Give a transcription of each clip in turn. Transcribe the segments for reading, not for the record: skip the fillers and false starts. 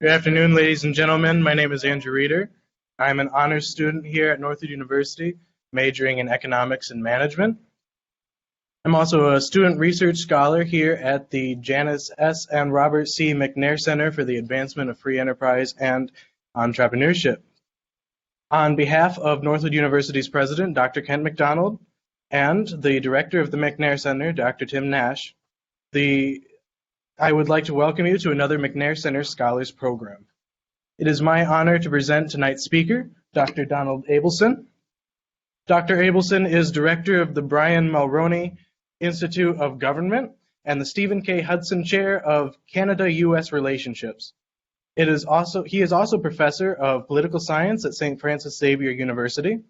Good afternoon, ladies and gentlemen. My name is Andrew Reeder. I'm an honors student here at Northwood University, majoring in economics and management. I'm also a student research scholar here at the Janice S. and Robert C. McNair Center for the Advancement of Free Enterprise and Entrepreneurship. On behalf of Northwood University's president, Dr. Kent McDonald, and the director of the McNair Center, Dr. Tim Nash, I would like to welcome you to another McNair Center Scholars Program. It is my honor to present tonight's speaker, Dr. Donald Abelson. Dr. Abelson is director of the Brian Mulroney Institute of Government and the Stephen K. Hudson Chair of Canada-U.S. Relationships. He is also professor of political science at St. Francis Xavier University.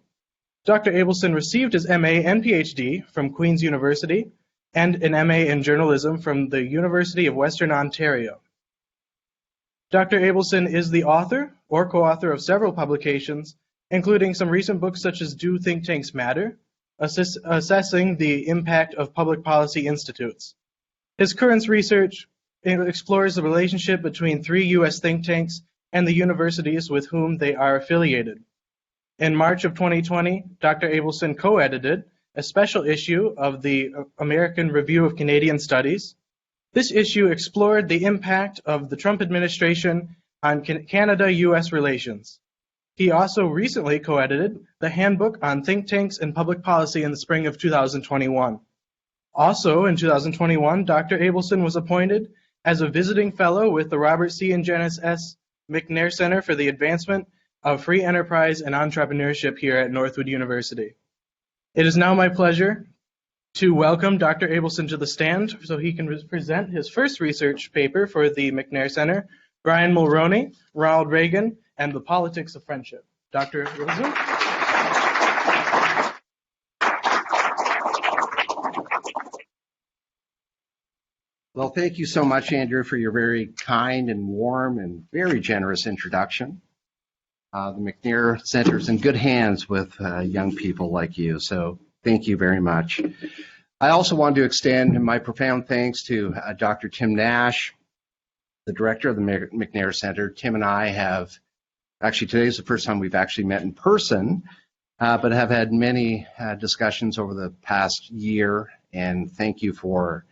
Dr. Abelson received his MA and PhD from Queen's University and an MA in journalism from the University of Western Ontario. Dr. Abelson is the author or co-author of several publications, including some recent books such as Do Think Tanks Matter? Assessing the Impact of Public Policy Institutes. His current research explores the relationship between 3 U.S. think tanks and the universities with whom they are affiliated. In March of 2020, Dr. Abelson co-edited a special issue of the American Review of Canadian Studies. This issue explored the impact of the Trump administration on Canada-U.S. relations. He also recently co-edited the Handbook on Think Tanks and Public Policy in the spring of 2021. Also in 2021, Dr. Abelson was appointed as a visiting fellow with the Robert C. and Janice S. McNair Center for the Advancement of Free Enterprise and Entrepreneurship here at Northwood University. It is now my pleasure to welcome Dr. Abelson to the stand so he can present his first research paper for the McNair Center, Brian Mulroney, Ronald Reagan, and the Politics of Friendship. Dr. Abelson? Well, thank you so much, Andrew, for your very kind and warm and very generous introduction. The McNair Center is in good hands with young people like you, so thank you very much. I also want to extend my profound thanks to Dr. Tim Nash, the director of the McNair Center. Tim and I have, actually today is the first time we've actually met in person, but have had many discussions over the past year, and thank you for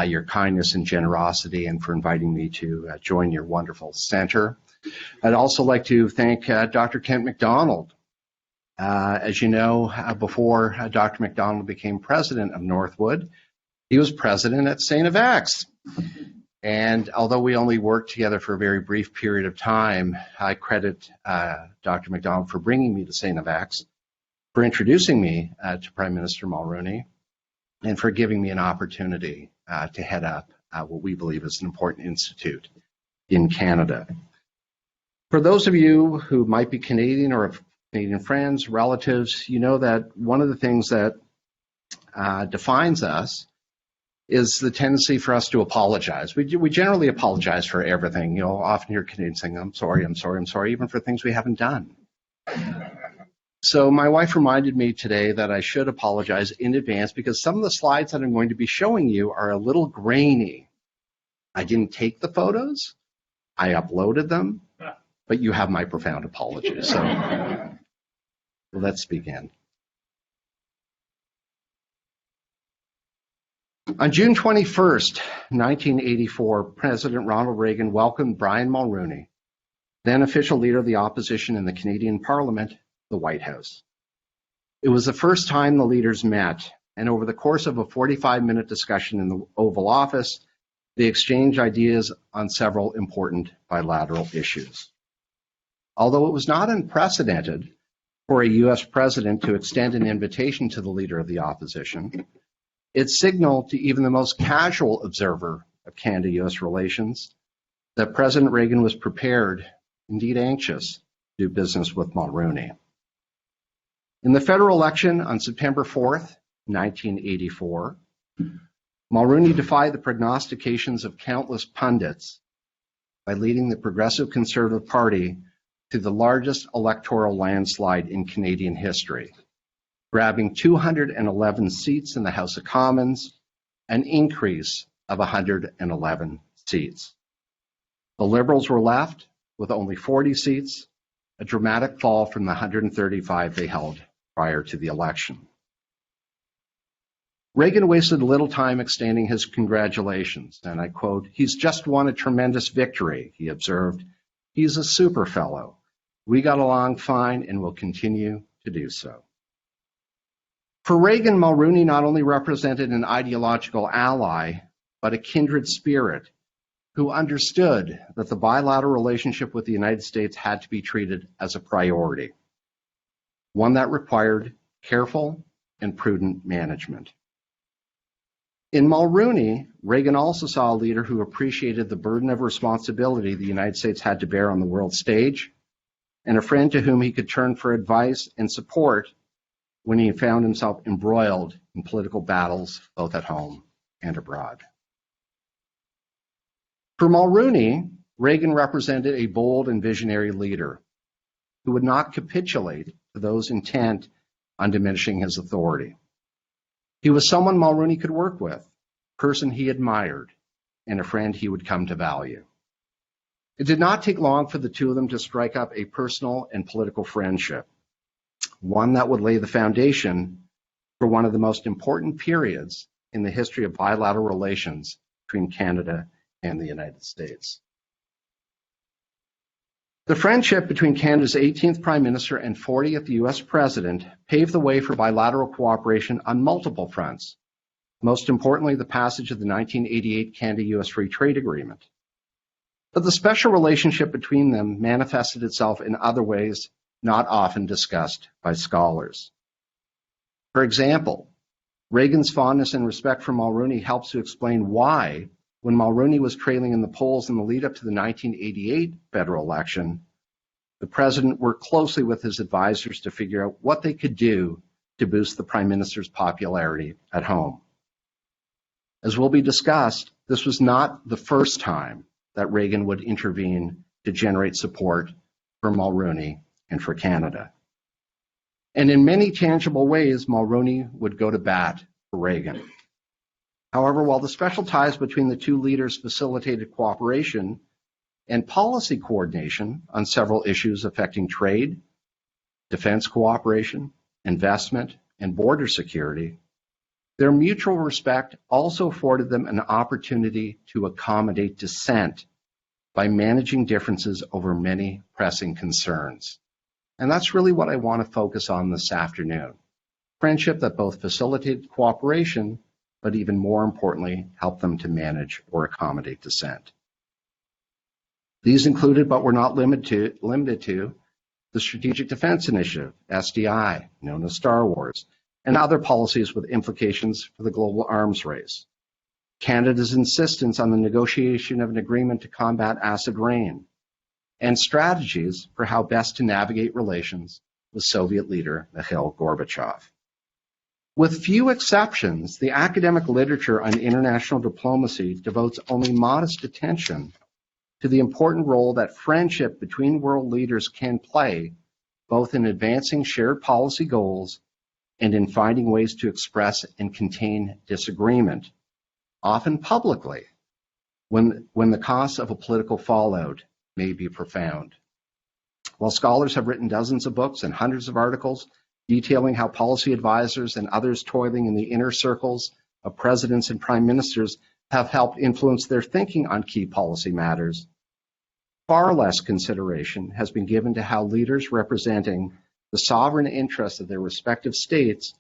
your kindness and generosity and for inviting me to join your wonderful center. I'd also like to thank Dr. Kent McDonald. As you know, before Dr. McDonald became president of Northwood, he was president at St. FX. And although we only worked together for a very brief period of time, I credit Dr. McDonald for bringing me to St. FX, for introducing me to Prime Minister Mulroney, and for giving me an opportunity to head up what we believe is an important institute in Canada. For those of you who might be Canadian or have Canadian friends, relatives, you know that one of the things that defines us is the tendency for us to apologize. We generally apologize for everything. You'll often hear Canadians saying, I'm sorry, I'm sorry, I'm sorry, even for things we haven't done. So my wife reminded me today that I should apologize in advance because some of the slides that I'm going to be showing you are a little grainy. I didn't take the photos, I uploaded them, but you have my profound apologies. So let's begin. On June 21st, 1984, President Ronald Reagan welcomed Brian Mulroney, then official leader of the opposition in the Canadian Parliament, the White House. It was the first time the leaders met, and over the course of a 45-minute discussion in the Oval Office, they exchanged ideas on several important bilateral issues. Although it was not unprecedented for a U.S. president to extend an invitation to the leader of the opposition, it signaled to even the most casual observer of Canada-U.S. relations that President Reagan was prepared, indeed anxious, to do business with Mulroney. In the federal election on September 4th, 1984, Mulroney defied the prognostications of countless pundits by leading the Progressive Conservative Party to the largest electoral landslide in Canadian history, grabbing 211 seats in the House of Commons, an increase of 111 seats. The Liberals were left with only 40 seats, a dramatic fall from the 135 they held prior to the election. Reagan wasted little time extending his congratulations, and I quote, "He's just won a tremendous victory," he observed. "He's a super fellow. We got along fine and will continue to do so." For Reagan, Mulroney not only represented an ideological ally, but a kindred spirit who understood that the bilateral relationship with the United States had to be treated as a priority, one that required careful and prudent management. In Mulroney, Reagan also saw a leader who appreciated the burden of responsibility the United States had to bear on the world stage, and a friend to whom he could turn for advice and support when he found himself embroiled in political battles both at home and abroad. For Mulroney, Reagan represented a bold and visionary leader who would not capitulate to those intent on diminishing his authority. He was someone Mulroney could work with, a person he admired, and a friend he would come to value. It did not take long for the two of them to strike up a personal and political friendship, one that would lay the foundation for one of the most important periods in the history of bilateral relations between Canada and the United States. The friendship between Canada's 18th Prime Minister and 40th U.S. President paved the way for bilateral cooperation on multiple fronts, most importantly, the passage of the 1988 Canada-U.S. Free Trade Agreement. But the special relationship between them manifested itself in other ways not often discussed by scholars. For example, Reagan's fondness and respect for Mulroney helps to explain why, when Mulroney was trailing in the polls in the lead up to the 1988 federal election, the president worked closely with his advisors to figure out what they could do to boost the prime minister's popularity at home. As will be discussed, this was not the first time that Reagan would intervene to generate support for Mulroney and for Canada. And in many tangible ways, Mulroney would go to bat for Reagan. However, while the special ties between the two leaders facilitated cooperation and policy coordination on several issues affecting trade, defense cooperation, investment, and border security, their mutual respect also afforded them an opportunity to accommodate dissent by managing differences over many pressing concerns. And that's really what I want to focus on this afternoon. Friendship that both facilitated cooperation, but even more importantly, helped them to manage or accommodate dissent. These included, but were not limited to, the Strategic Defense Initiative, SDI, known as Star Wars, and other policies with implications for the global arms race. Canada's insistence on the negotiation of an agreement to combat acid rain, and strategies for how best to navigate relations with Soviet leader Mikhail Gorbachev. With few exceptions, the academic literature on international diplomacy devotes only modest attention to the important role that friendship between world leaders can play, both in advancing shared policy goals and in finding ways to express and contain disagreement, often publicly, when the costs of a political fallout may be profound. While scholars have written dozens of books and hundreds of articles detailing how policy advisors and others toiling in the inner circles of presidents and prime ministers have helped influence their thinking on key policy matters, far less consideration has been given to how leaders representing the sovereign interests of their respective states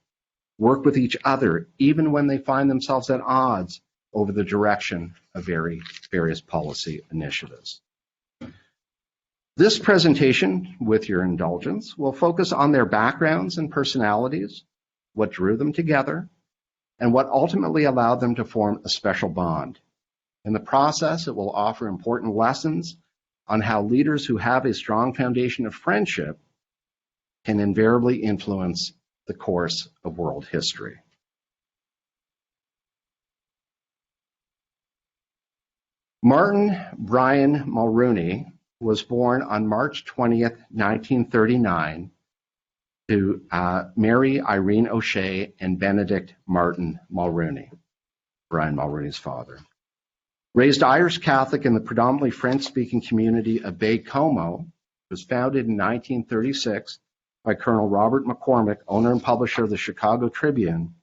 work with each other, even when they find themselves at odds over the direction of various policy initiatives. This presentation, with your indulgence, will focus on their backgrounds and personalities, what drew them together, and what ultimately allowed them to form a special bond. In the process, it will offer important lessons on how leaders who have a strong foundation of friendship can invariably influence the course of world history. Martin Bryan Mulroney was born on March 20th, 1939, to Mary Irene O'Shea and Benedict Martin Mulroney, Brian Mulroney's father. Raised Irish Catholic in the predominantly French-speaking community of Baie-Comeau, was founded in 1936 by Colonel Robert McCormick, owner and publisher of the Chicago Tribune.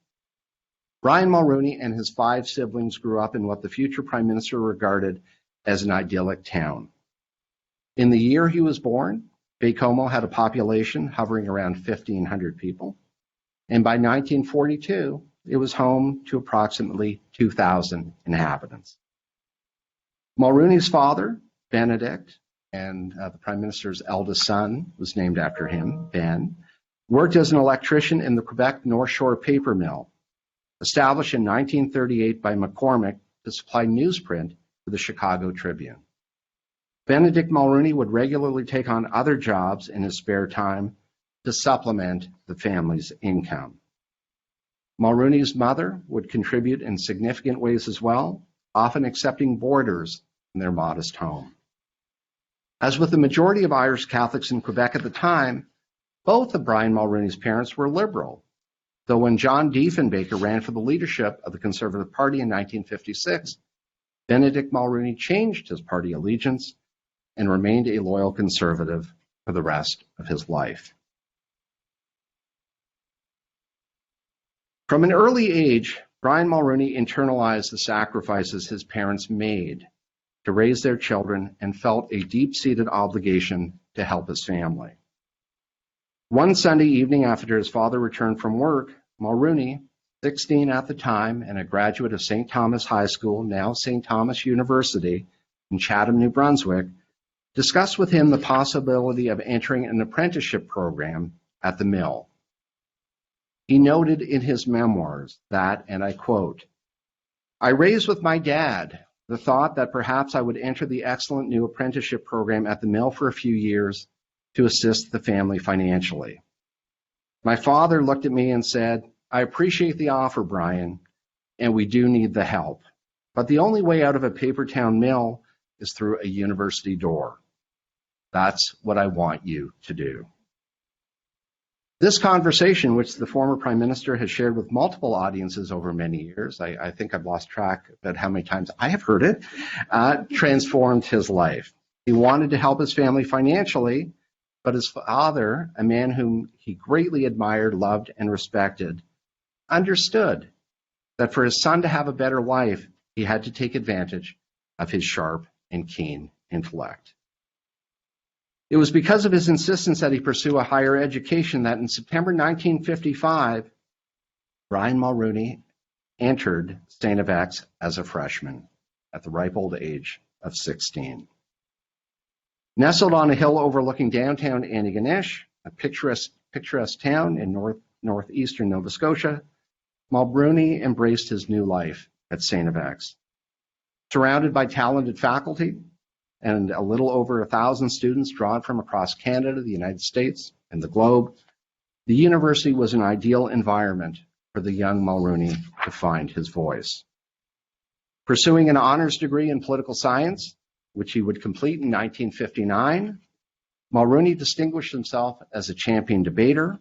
Brian Mulroney and his 5 siblings grew up in what the future Prime Minister regarded as an idyllic town. In the year he was born, Baie-Comeau had a population hovering around 1,500 people, and by 1942, it was home to approximately 2,000 inhabitants. Mulroney's father, Benedict, and the Prime Minister's eldest son was named after him, Ben, worked as an electrician in the Quebec North Shore paper mill, established in 1938 by McCormick to supply newsprint for the Chicago Tribune. Benedict Mulroney would regularly take on other jobs in his spare time to supplement the family's income. Mulroney's mother would contribute in significant ways as well, often accepting boarders in their modest home. As with the majority of Irish Catholics in Quebec at the time, both of Brian Mulroney's parents were liberal, though when John Diefenbaker ran for the leadership of the Conservative Party in 1956, Benedict Mulroney changed his party allegiance and remained a loyal Conservative for the rest of his life. From an early age, Brian Mulroney internalized the sacrifices his parents made to raise their children and felt a deep-seated obligation to help his family. One Sunday evening after his father returned from work, Mulroney, 16 at the time and a graduate of St. Thomas High School, now St. Thomas University in Chatham, New Brunswick, discussed with him the possibility of entering an apprenticeship program at the mill. He noted in his memoirs that, and I quote, "I raised with my dad the thought that perhaps I would enter the excellent new apprenticeship program at the mill for a few years to assist the family financially. My father looked at me and said, 'I appreciate the offer, Brian, and we do need the help. But the only way out of a paper town mill is through a university door. That's what I want you to do.'" This conversation, which the former Prime Minister has shared with multiple audiences over many years, I think I've lost track about how many times I have heard it, transformed his life. He wanted to help his family financially, but his father, a man whom he greatly admired, loved, and respected, understood that for his son to have a better life, he had to take advantage of his sharp and keen intellect. It was because of his insistence that he pursue a higher education that in September 1955, Brian Mulroney entered St. FX as a freshman at the ripe old age of 16. Nestled on a hill overlooking downtown Antigonish, a picturesque town in northeastern Nova Scotia, Mulroney embraced his new life at St. FX. Surrounded by talented faculty, and a little over 1,000 students drawn from across Canada, the United States, and the globe, the university was an ideal environment for the young Mulroney to find his voice. Pursuing an honors degree in political science, which he would complete in 1959, Mulroney distinguished himself as a champion debater,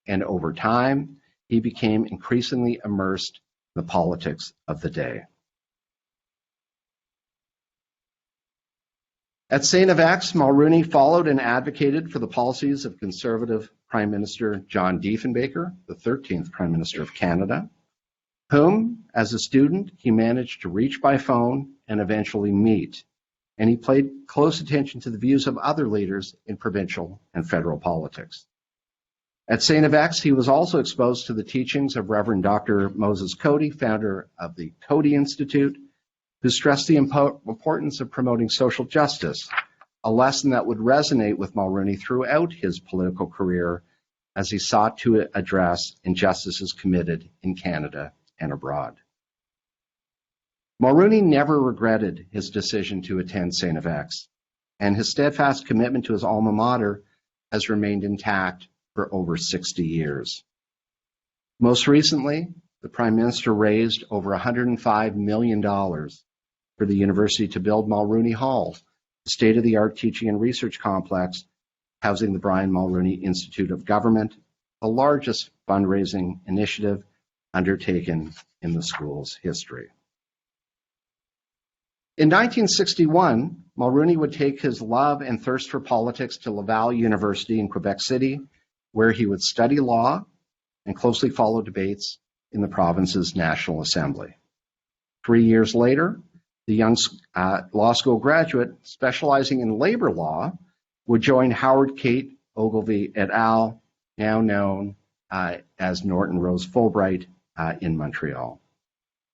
and over time, he became increasingly immersed in the politics of the day. At St. FX, Mulroney followed and advocated for the policies of Conservative Prime Minister John Diefenbaker, the 13th Prime Minister of Canada, whom, as a student, he managed to reach by phone and eventually meet, and he paid close attention to the views of other leaders in provincial and federal politics. At St. FX, he was also exposed to the teachings of Reverend Dr. Moses Cody, founder of the Cody Institute, who stressed the importance of promoting social justice, a lesson that would resonate with Mulroney throughout his political career as he sought to address injustices committed in Canada and abroad. Mulroney never regretted his decision to attend St. FX, and his steadfast commitment to his alma mater has remained intact for over 60 years. Most recently, the Prime Minister raised over $105 million for the university to build Mulroney Hall, a state-of-the-art teaching and research complex housing the Brian Mulroney Institute of Government, the largest fundraising initiative undertaken in the school's history. In 1961, Mulroney would take his love and thirst for politics to Laval University in Quebec City, where he would study law and closely follow debates in the province's National Assembly. 3 years later, the young law school graduate specializing in labor law would join Howard Kate Ogilvie et al., now known as Norton Rose Fulbright in Montreal.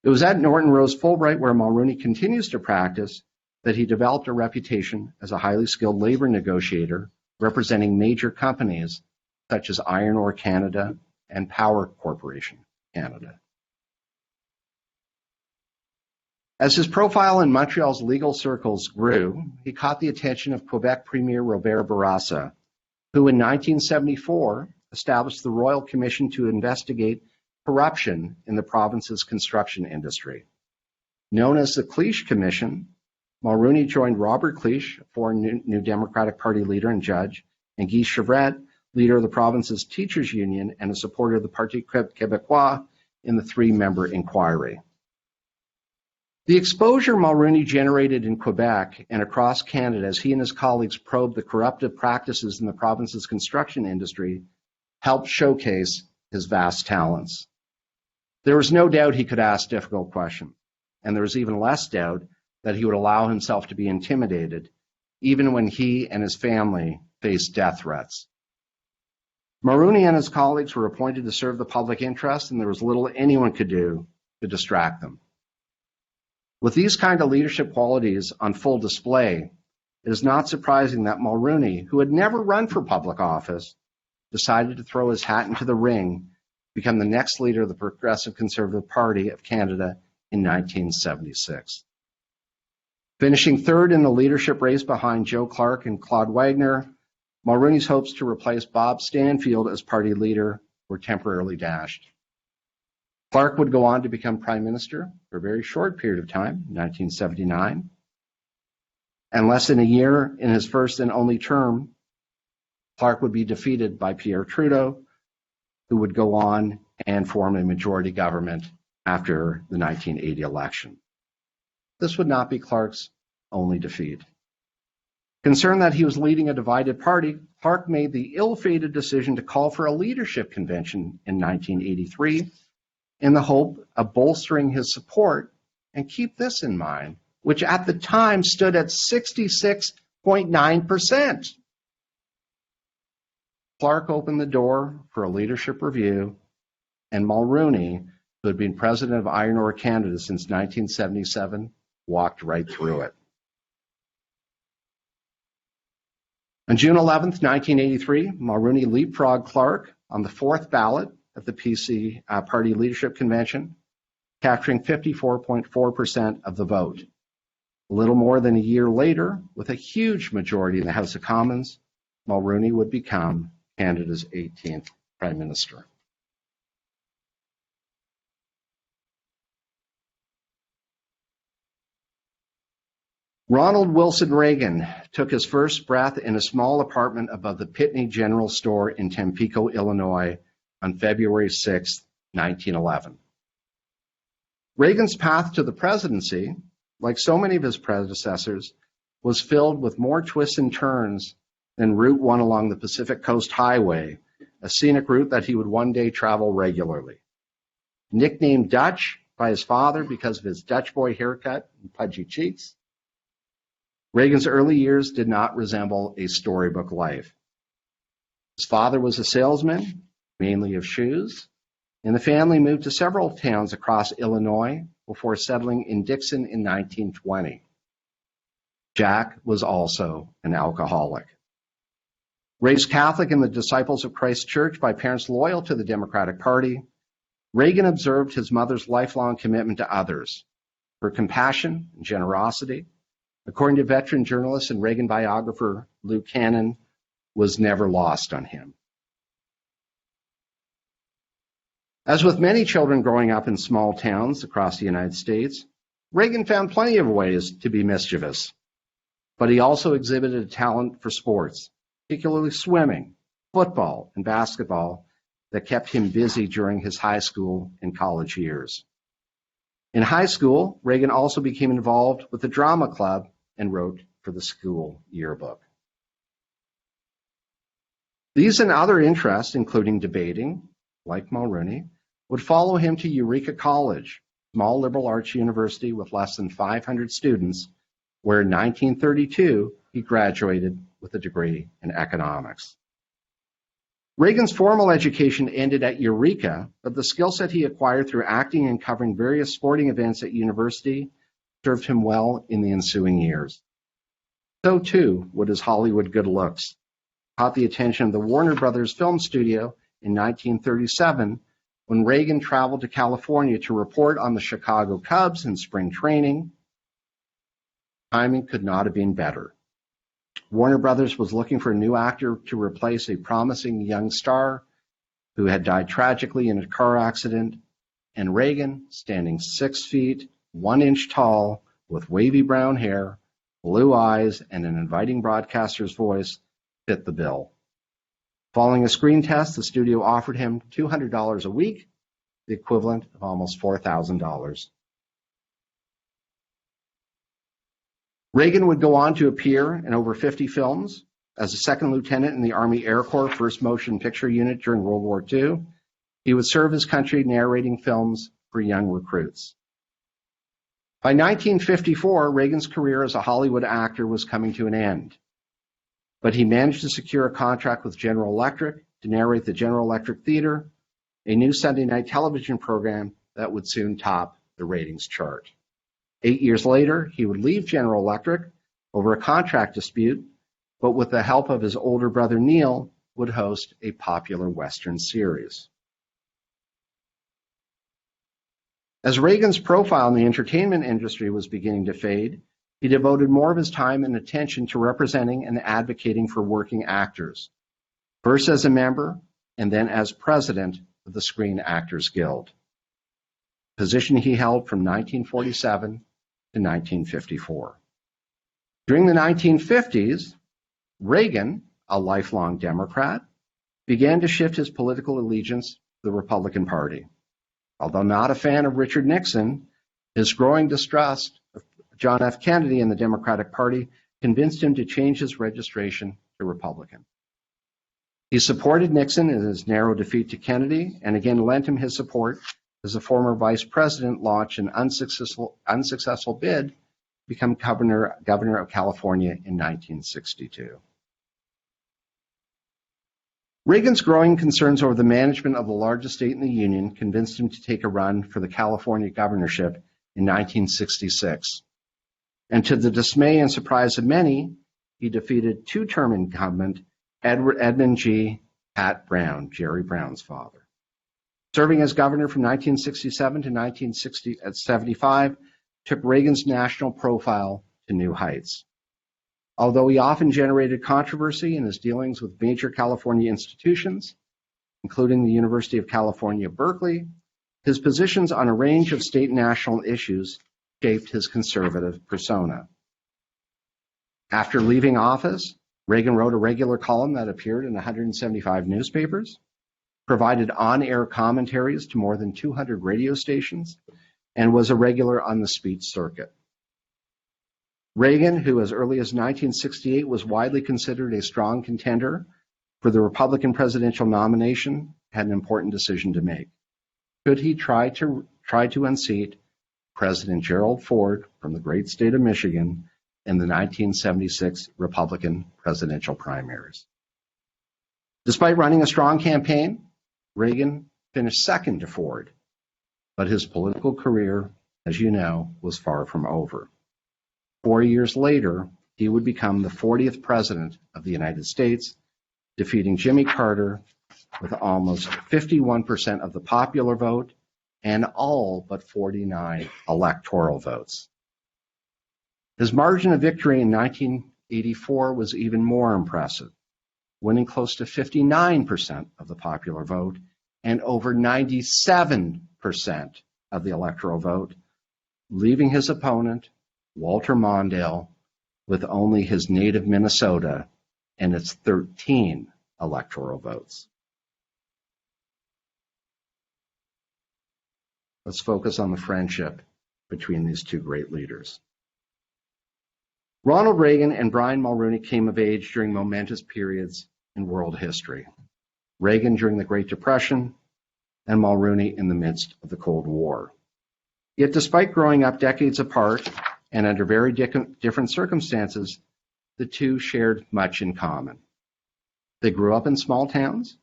It was at Norton Rose Fulbright, where Mulroney continues to practice, that he developed a reputation as a highly skilled labor negotiator representing major companies such as Iron Ore Canada and Power Corporation Canada. As his profile in Montreal's legal circles grew, he caught the attention of Quebec Premier Robert Bourassa, who in 1974 established the Royal Commission to investigate corruption in the province's construction industry. Known as the Cliche Commission, Mulroney joined Robert Cliche, a former New Democratic Party leader and judge, and Guy Chevrette, leader of the province's teachers' union and a supporter of the Parti Québécois, in the three-member inquiry. The exposure Mulroney generated in Quebec and across Canada as he and his colleagues probed the corruptive practices in the province's construction industry helped showcase his vast talents. There was no doubt he could ask difficult questions, and there was even less doubt that he would allow himself to be intimidated, even when he and his family faced death threats. Mulroney and his colleagues were appointed to serve the public interest, and there was little anyone could do to distract them. With these kind of leadership qualities on full display, it is not surprising that Mulroney, who had never run for public office, decided to throw his hat into the ring, become the next leader of the Progressive Conservative Party of Canada in 1976. Finishing third in the leadership race behind Joe Clark and Claude Wagner, Mulroney's hopes to replace Bob Stanfield as party leader were temporarily dashed. Clark would go on to become Prime Minister for a very short period of time, 1979. And less than a year in his first and only term, Clark would be defeated by Pierre Trudeau, who would go on and form a majority government after the 1980 election. This would not be Clark's only defeat. Concerned that he was leading a divided party, Clark made the ill-fated decision to call for a leadership convention in 1983 in the hope of bolstering his support, and keep this in mind, which at the time stood at 66.9%. Clark opened the door for a leadership review, and Mulroney, who had been president of Iron Ore Canada since 1977, walked right through it. On June 11, 1983, Mulroney leapfrogged Clark on the fourth ballot at the PC Party Leadership Convention, capturing 54.4% of the vote. A little more than a year later, with a huge majority in the House of Commons, Mulroney would become Canada's 18th Prime Minister. Ronald Wilson Reagan took his first breath in a small apartment above the Pitney General Store in Tampico, Illinois, on February 6, 1911. Reagan's path to the presidency, like so many of his predecessors, was filled with more twists and turns than Route 1 along the Pacific Coast Highway, a scenic route that he would one day travel regularly. Nicknamed Dutch by his father because of his Dutch boy haircut and pudgy cheeks, Reagan's early years did not resemble a storybook life. His father was a salesman, mainly of shoes, and the family moved to several towns across Illinois before settling in Dixon in 1920. Jack was also an alcoholic. Raised Catholic in the Disciples of Christ Church by parents loyal to the Democratic Party, Reagan observed his mother's lifelong commitment to others. Her compassion and generosity, according to veteran journalist and Reagan biographer Lou Cannon, was never lost on him. As with many children growing up in small towns across the United States, Reagan found plenty of ways to be mischievous, but he also exhibited a talent for sports, particularly swimming, football, and basketball, that kept him busy during his high school and college years. In high school, Reagan also became involved with the drama club and wrote for the school yearbook. These and other interests, including debating, like Mulroney, would follow him to Eureka College, a small liberal arts university with less than 500 students, where in 1932 he graduated with a degree in economics. Reagan's formal education ended at Eureka, but the skill set he acquired through acting and covering various sporting events at university served him well in the ensuing years. So too would his Hollywood good looks. Caught the attention of the Warner Brothers film studio in 1937 when Reagan traveled to California to report on the Chicago Cubs in spring training. Timing could not have been better. Warner Brothers was looking for a new actor to replace a promising young star who had died tragically in a car accident, and Reagan, standing 6 feet, 1 inch tall, with wavy brown hair, blue eyes, and an inviting broadcaster's voice, fit the bill. Following a screen test, the studio offered him $200 a week, the equivalent of almost $4,000. Reagan would go on to appear in over 50 films. As a second lieutenant in the Army Air Corps 1st Motion Picture Unit during World War II, he would serve his country narrating films for young recruits. By 1954, Reagan's career as a Hollywood actor was coming to an end, but he managed to secure a contract with General Electric to narrate the General Electric Theater, a new Sunday night television program that would soon top the ratings chart. 8 years later, he would leave General Electric over a contract dispute, but with the help of his older brother Neil, would host a popular Western series. As Reagan's profile in the entertainment industry was beginning to fade, he devoted more of his time and attention to representing and advocating for working actors, first as a member and then as president of the Screen Actors Guild, a position he held from 1947 to 1954. During the 1950s, Reagan, a lifelong Democrat, began to shift his political allegiance to the Republican Party. Although not a fan of Richard Nixon, his growing distrust of John F. Kennedy and the Democratic Party convinced him to change his registration to Republican. He supported Nixon in his narrow defeat to Kennedy and again lent him his support as the former vice president launched an unsuccessful bid to become governor of California in 1962. Reagan's growing concerns over the management of the largest state in the Union convinced him to take a run for the California governorship in 1966. And to the dismay and surprise of many, he defeated two-term incumbent Edmund G. Pat Brown, Jerry Brown's father. Serving as governor from 1967 to 1975 took Reagan's national profile to new heights. Although he often generated controversy in his dealings with major California institutions, including the University of California, Berkeley, his positions on a range of state and national issues shaped his conservative persona. After leaving office, Reagan wrote a regular column that appeared in 175 newspapers, provided on-air commentaries to more than 200 radio stations, and was a regular on the speech circuit. Reagan, who as early as 1968 was widely considered a strong contender for the Republican presidential nomination, had an important decision to make. Could he try to unseat President Gerald Ford from the great state of Michigan in the 1976 Republican presidential primaries? Despite running a strong campaign, Reagan finished second to Ford, but his political career, as you know, was far from over. 4 years later, he would become the 40th president of the United States, defeating Jimmy Carter with almost 51% of the popular vote and all but 49 electoral votes. His margin of victory in 1984 was even more impressive, winning close to 59% of the popular vote and over 97% of the electoral vote, leaving his opponent, Walter Mondale, with only his native Minnesota and its 13 electoral votes. Let's focus on the friendship between these two great leaders. Ronald Reagan and Brian Mulroney came of age during momentous periods in world history. Reagan during the Great Depression, and Mulroney in the midst of the Cold War. Yet despite growing up decades apart and under very different circumstances, the two shared much in common. They grew up in small towns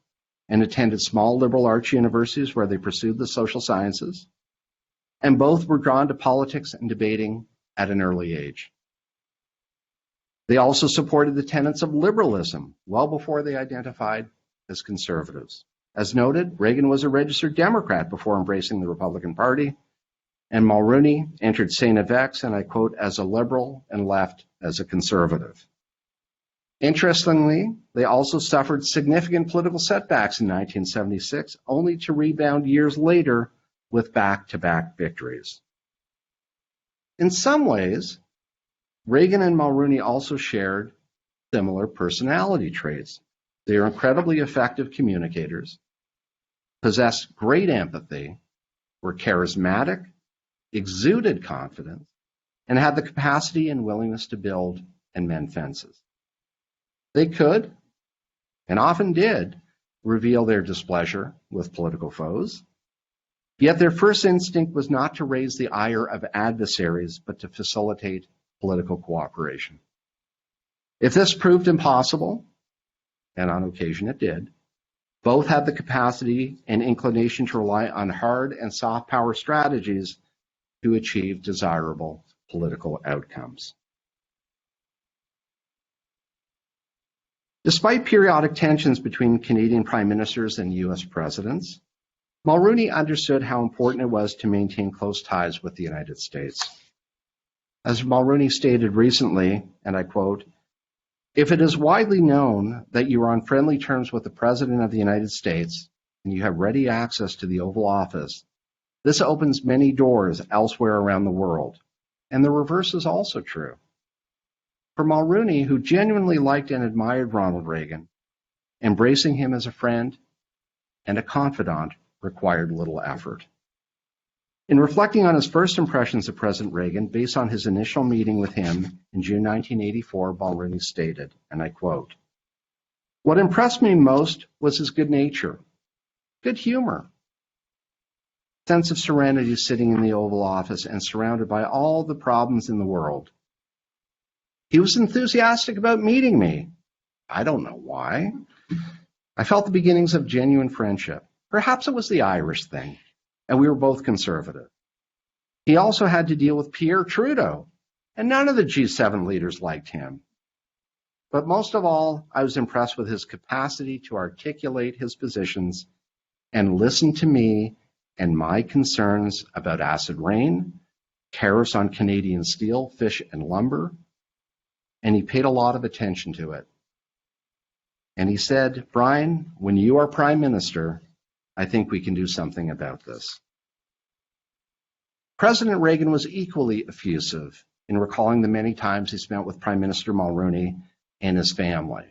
and attended small liberal arts universities where they pursued the social sciences, and both were drawn to politics and debating at an early age. They also supported the tenets of liberalism well before they identified as conservatives. As noted, Reagan was a registered Democrat before embracing the Republican Party, and Mulroney entered St. FX, and I quote, as a liberal and left as a conservative. Interestingly, they also suffered significant political setbacks in 1976, only to rebound years later with back-to-back victories. In some ways, Reagan and Mulroney also shared similar personality traits. They are incredibly effective communicators, possessed great empathy, were charismatic, exuded confidence, and had the capacity and willingness to build and mend fences. They could, and often did, reveal their displeasure with political foes, yet their first instinct was not to raise the ire of adversaries, but to facilitate political cooperation. If this proved impossible, and on occasion it did, both had the capacity and inclination to rely on hard and soft power strategies to achieve desirable political outcomes. Despite periodic tensions between Canadian prime ministers and U.S. presidents, Mulroney understood how important it was to maintain close ties with the United States. As Mulroney stated recently, and I quote, "If it is widely known that you are on friendly terms with the President of the United States and you have ready access to the Oval Office, this opens many doors elsewhere around the world, and the reverse is also true." For Mulroney, who genuinely liked and admired Ronald Reagan, embracing him as a friend and a confidant required little effort. In reflecting on his first impressions of President Reagan, based on his initial meeting with him in June 1984, Mulroney stated, and I quote, "What impressed me most was his good nature, good humor, sense of serenity sitting in the Oval Office and surrounded by all the problems in the world. He was enthusiastic about meeting me. I don't know why. I felt the beginnings of genuine friendship. Perhaps it was the Irish thing, and we were both conservative. He also had to deal with Pierre Trudeau, and none of the G7 leaders liked him. But most of all, I was impressed with his capacity to articulate his positions and listen to me and my concerns about acid rain, tariffs on Canadian steel, fish, and lumber, and he paid a lot of attention to it. And he said, Brian, when you are Prime Minister, I think we can do something about this." President Reagan was equally effusive in recalling the many times he spent with Prime Minister Mulroney and his family.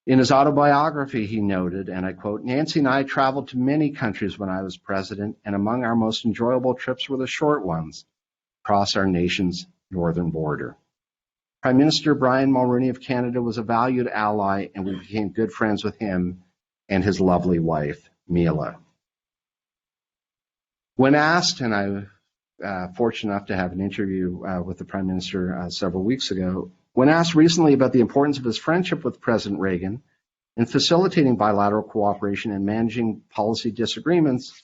In his autobiography, he noted, and I quote, "Nancy and I traveled to many countries when I was president, and among our most enjoyable trips were the short ones across our nation's northern border. Prime Minister Brian Mulroney of Canada was a valued ally, and we became good friends with him and his lovely wife, Mila." When asked, and I was fortunate enough to have an interview with the Prime Minister several weeks ago, when asked recently about the importance of his friendship with President Reagan in facilitating bilateral cooperation and managing policy disagreements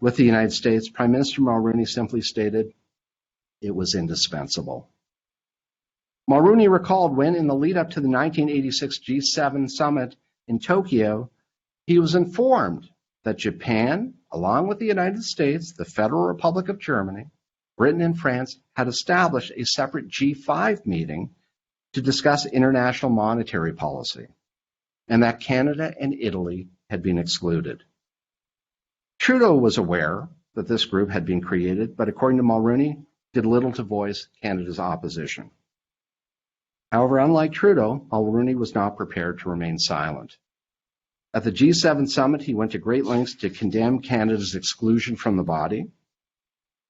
with the United States, Prime Minister Mulroney simply stated, "It was indispensable." Mulroney recalled when, in the lead-up to the 1986 G7 summit in Tokyo, he was informed that Japan, along with the United States, the Federal Republic of Germany, Britain, and France, had established a separate G5 meeting to discuss international monetary policy, and that Canada and Italy had been excluded. Trudeau was aware that this group had been created, but according to Mulroney, did little to voice Canada's opposition. However, unlike Trudeau, Mulroney was not prepared to remain silent. At the G7 summit, he went to great lengths to condemn Canada's exclusion from the body.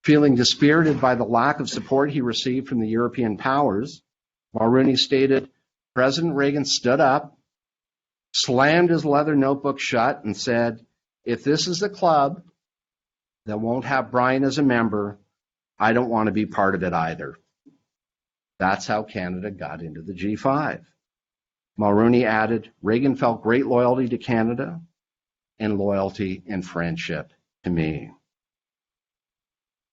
Feeling dispirited by the lack of support he received from the European powers, Mulroney stated, President Reagan stood up, slammed his leather notebook shut, and said, if this is a club that won't have Brian as a member, I don't want to be part of it either. That's how Canada got into the G5. Mulroney added, Reagan felt great loyalty to Canada and loyalty and friendship to me.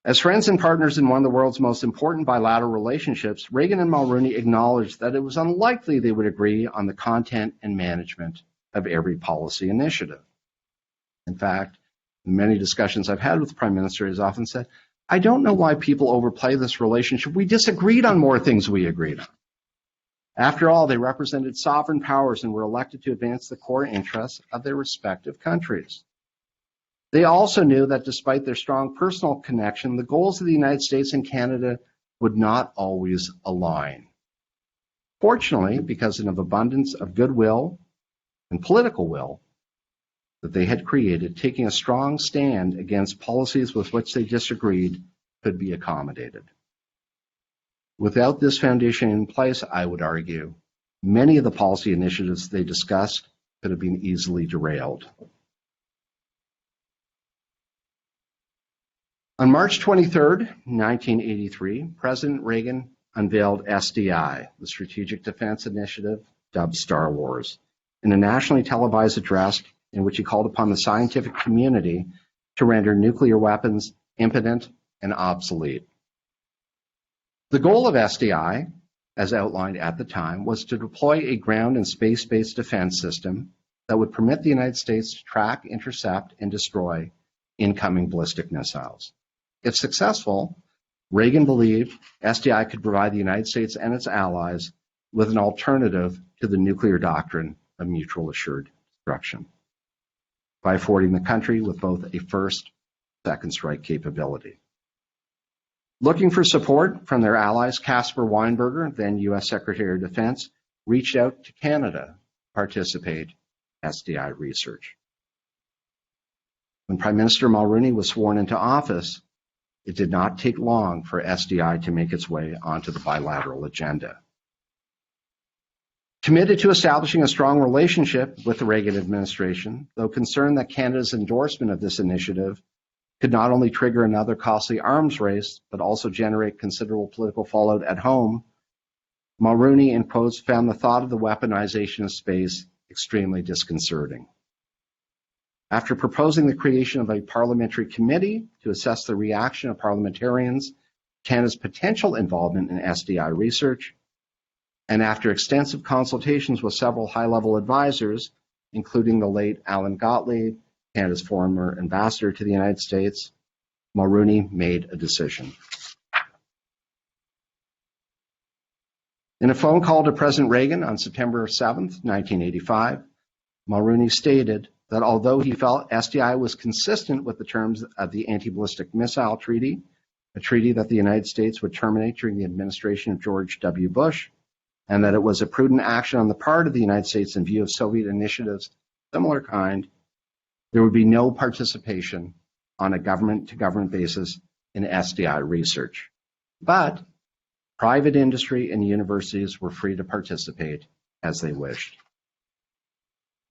As friends and partners in one of the world's most important bilateral relationships, Reagan and Mulroney acknowledged that it was unlikely they would agree on the content and management of every policy initiative. In fact, in many discussions I've had with the Prime Minister, he's often said, I don't know why people overplay this relationship. We disagreed on more things we agreed on. After all, they represented sovereign powers and were elected to advance the core interests of their respective countries. They also knew that despite their strong personal connection, the goals of the United States and Canada would not always align. Fortunately, because of an abundance of goodwill and political will that they had created, taking a strong stand against policies with which they disagreed could be accommodated. Without this foundation in place, I would argue, many of the policy initiatives they discussed could have been easily derailed. On March 23rd, 1983, President Reagan unveiled SDI, the Strategic Defense Initiative, dubbed Star Wars, in a nationally televised address in which he called upon the scientific community to render nuclear weapons impotent and obsolete. The goal of SDI, as outlined at the time, was to deploy a ground and space-based defense system that would permit the United States to track, intercept, and destroy incoming ballistic missiles. If successful, Reagan believed SDI could provide the United States and its allies with an alternative to the nuclear doctrine of mutual assured destruction by affording the country with both a first and second strike capability. Looking for support from their allies, Caspar Weinberger, then U.S. Secretary of Defense, reached out to Canada to participate in SDI research. When Prime Minister Mulroney was sworn into office, it did not take long for SDI to make its way onto the bilateral agenda. Committed to establishing a strong relationship with the Reagan administration, though concerned that Canada's endorsement of this initiative could not only trigger another costly arms race, but also generate considerable political fallout at home, Mulroney, in quotes, found the thought of the weaponization of space extremely disconcerting. After proposing the creation of a parliamentary committee to assess the reaction of parliamentarians to Canada's potential involvement in SDI research, and after extensive consultations with several high-level advisors, including the late Alan Gottlieb, Canada's former ambassador to the United States, Mulroney made a decision. In a phone call to President Reagan on September 7, 1985, Mulroney stated that although he felt SDI was consistent with the terms of the Anti-Ballistic Missile Treaty, a treaty that the United States would terminate during the administration of George W. Bush, and that it was a prudent action on the part of the United States in view of Soviet initiatives of similar kind, there would be no participation on a government-to-government basis in SDI research. But private industry and universities were free to participate as they wished.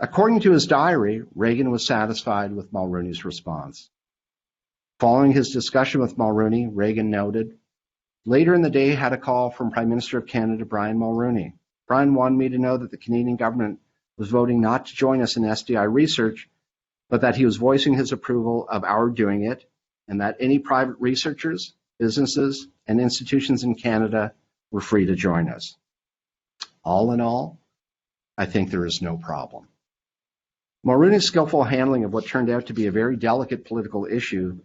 According to his diary, Reagan was satisfied with Mulroney's response. Following his discussion with Mulroney, Reagan noted, later in the day, had a call from Prime Minister of Canada, Brian Mulroney. Brian wanted me to know that the Canadian government was voting not to join us in SDI research, but that he was voicing his approval of our doing it, and that any private researchers, businesses, and institutions in Canada were free to join us. All in all, I think there is no problem. Mulroney's skillful handling of what turned out to be a very delicate political issue,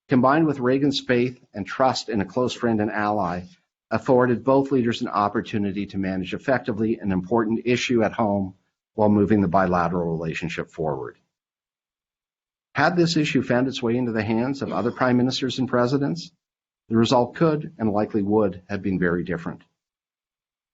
combined with Reagan's faith and trust in a close friend and ally, afforded both leaders an opportunity to manage effectively an important issue at home while moving the bilateral relationship forward. Had this issue found its way into the hands of other prime ministers and presidents, the result could and likely would have been very different.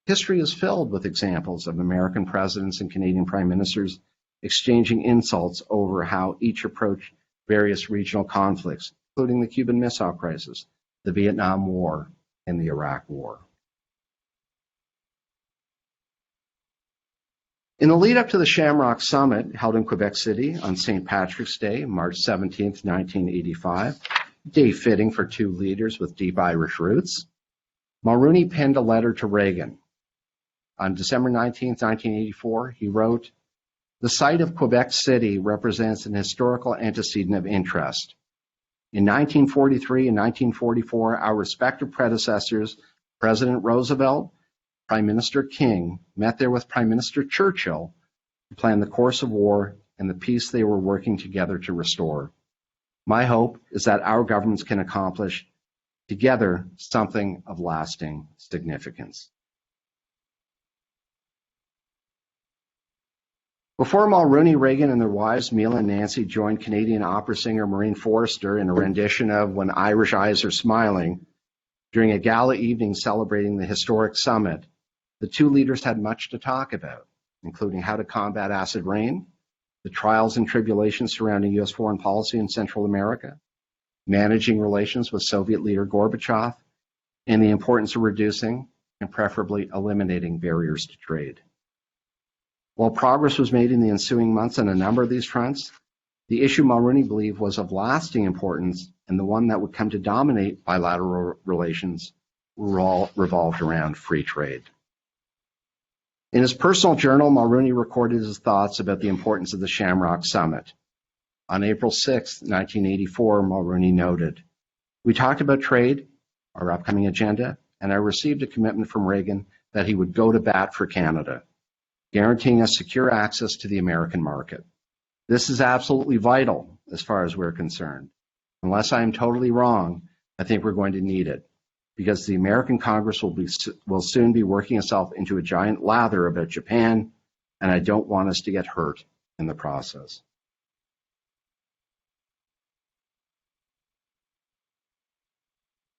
History is filled with examples of American presidents and Canadian prime ministers exchanging insults over how each approached various regional conflicts, including the Cuban Missile Crisis, the Vietnam War, and the Iraq War. In the lead up to the Shamrock Summit held in Quebec City on St. Patrick's Day, March 17, 1985, day fitting for two leaders with deep Irish roots, Mulroney penned a letter to Reagan. On December 19, 1984, he wrote, "The site of Quebec City represents an historical antecedent of interest. In 1943 and 1944, our respective predecessors, President Roosevelt, Prime Minister King, met there with Prime Minister Churchill to plan the course of war and the peace they were working together to restore. My hope is that our governments can accomplish together something of lasting significance." Before Mulroney, Reagan, and their wives, Mila and Nancy, joined Canadian opera singer Maureen Forrester in a rendition of When Irish Eyes Are Smiling during a gala evening celebrating the historic summit, the two leaders had much to talk about, including how to combat acid rain, the trials and tribulations surrounding U.S. foreign policy in Central America, managing relations with Soviet leader Gorbachev, and the importance of reducing and preferably eliminating barriers to trade. While progress was made in the ensuing months on a number of these fronts, the issue Mulroney believed was of lasting importance and the one that would come to dominate bilateral relations revolved around free trade. In his personal journal, Mulroney recorded his thoughts about the importance of the Shamrock Summit. On April 6, 1984, Mulroney noted, "We talked about trade, our upcoming agenda, and I received a commitment from Reagan that he would go to bat for Canada, guaranteeing us secure access to the American market. This is absolutely vital as far as we're concerned. Unless I am totally wrong, I think we're going to need it, because the American Congress will soon be working itself into a giant lather about Japan, and I don't want us to get hurt in the process."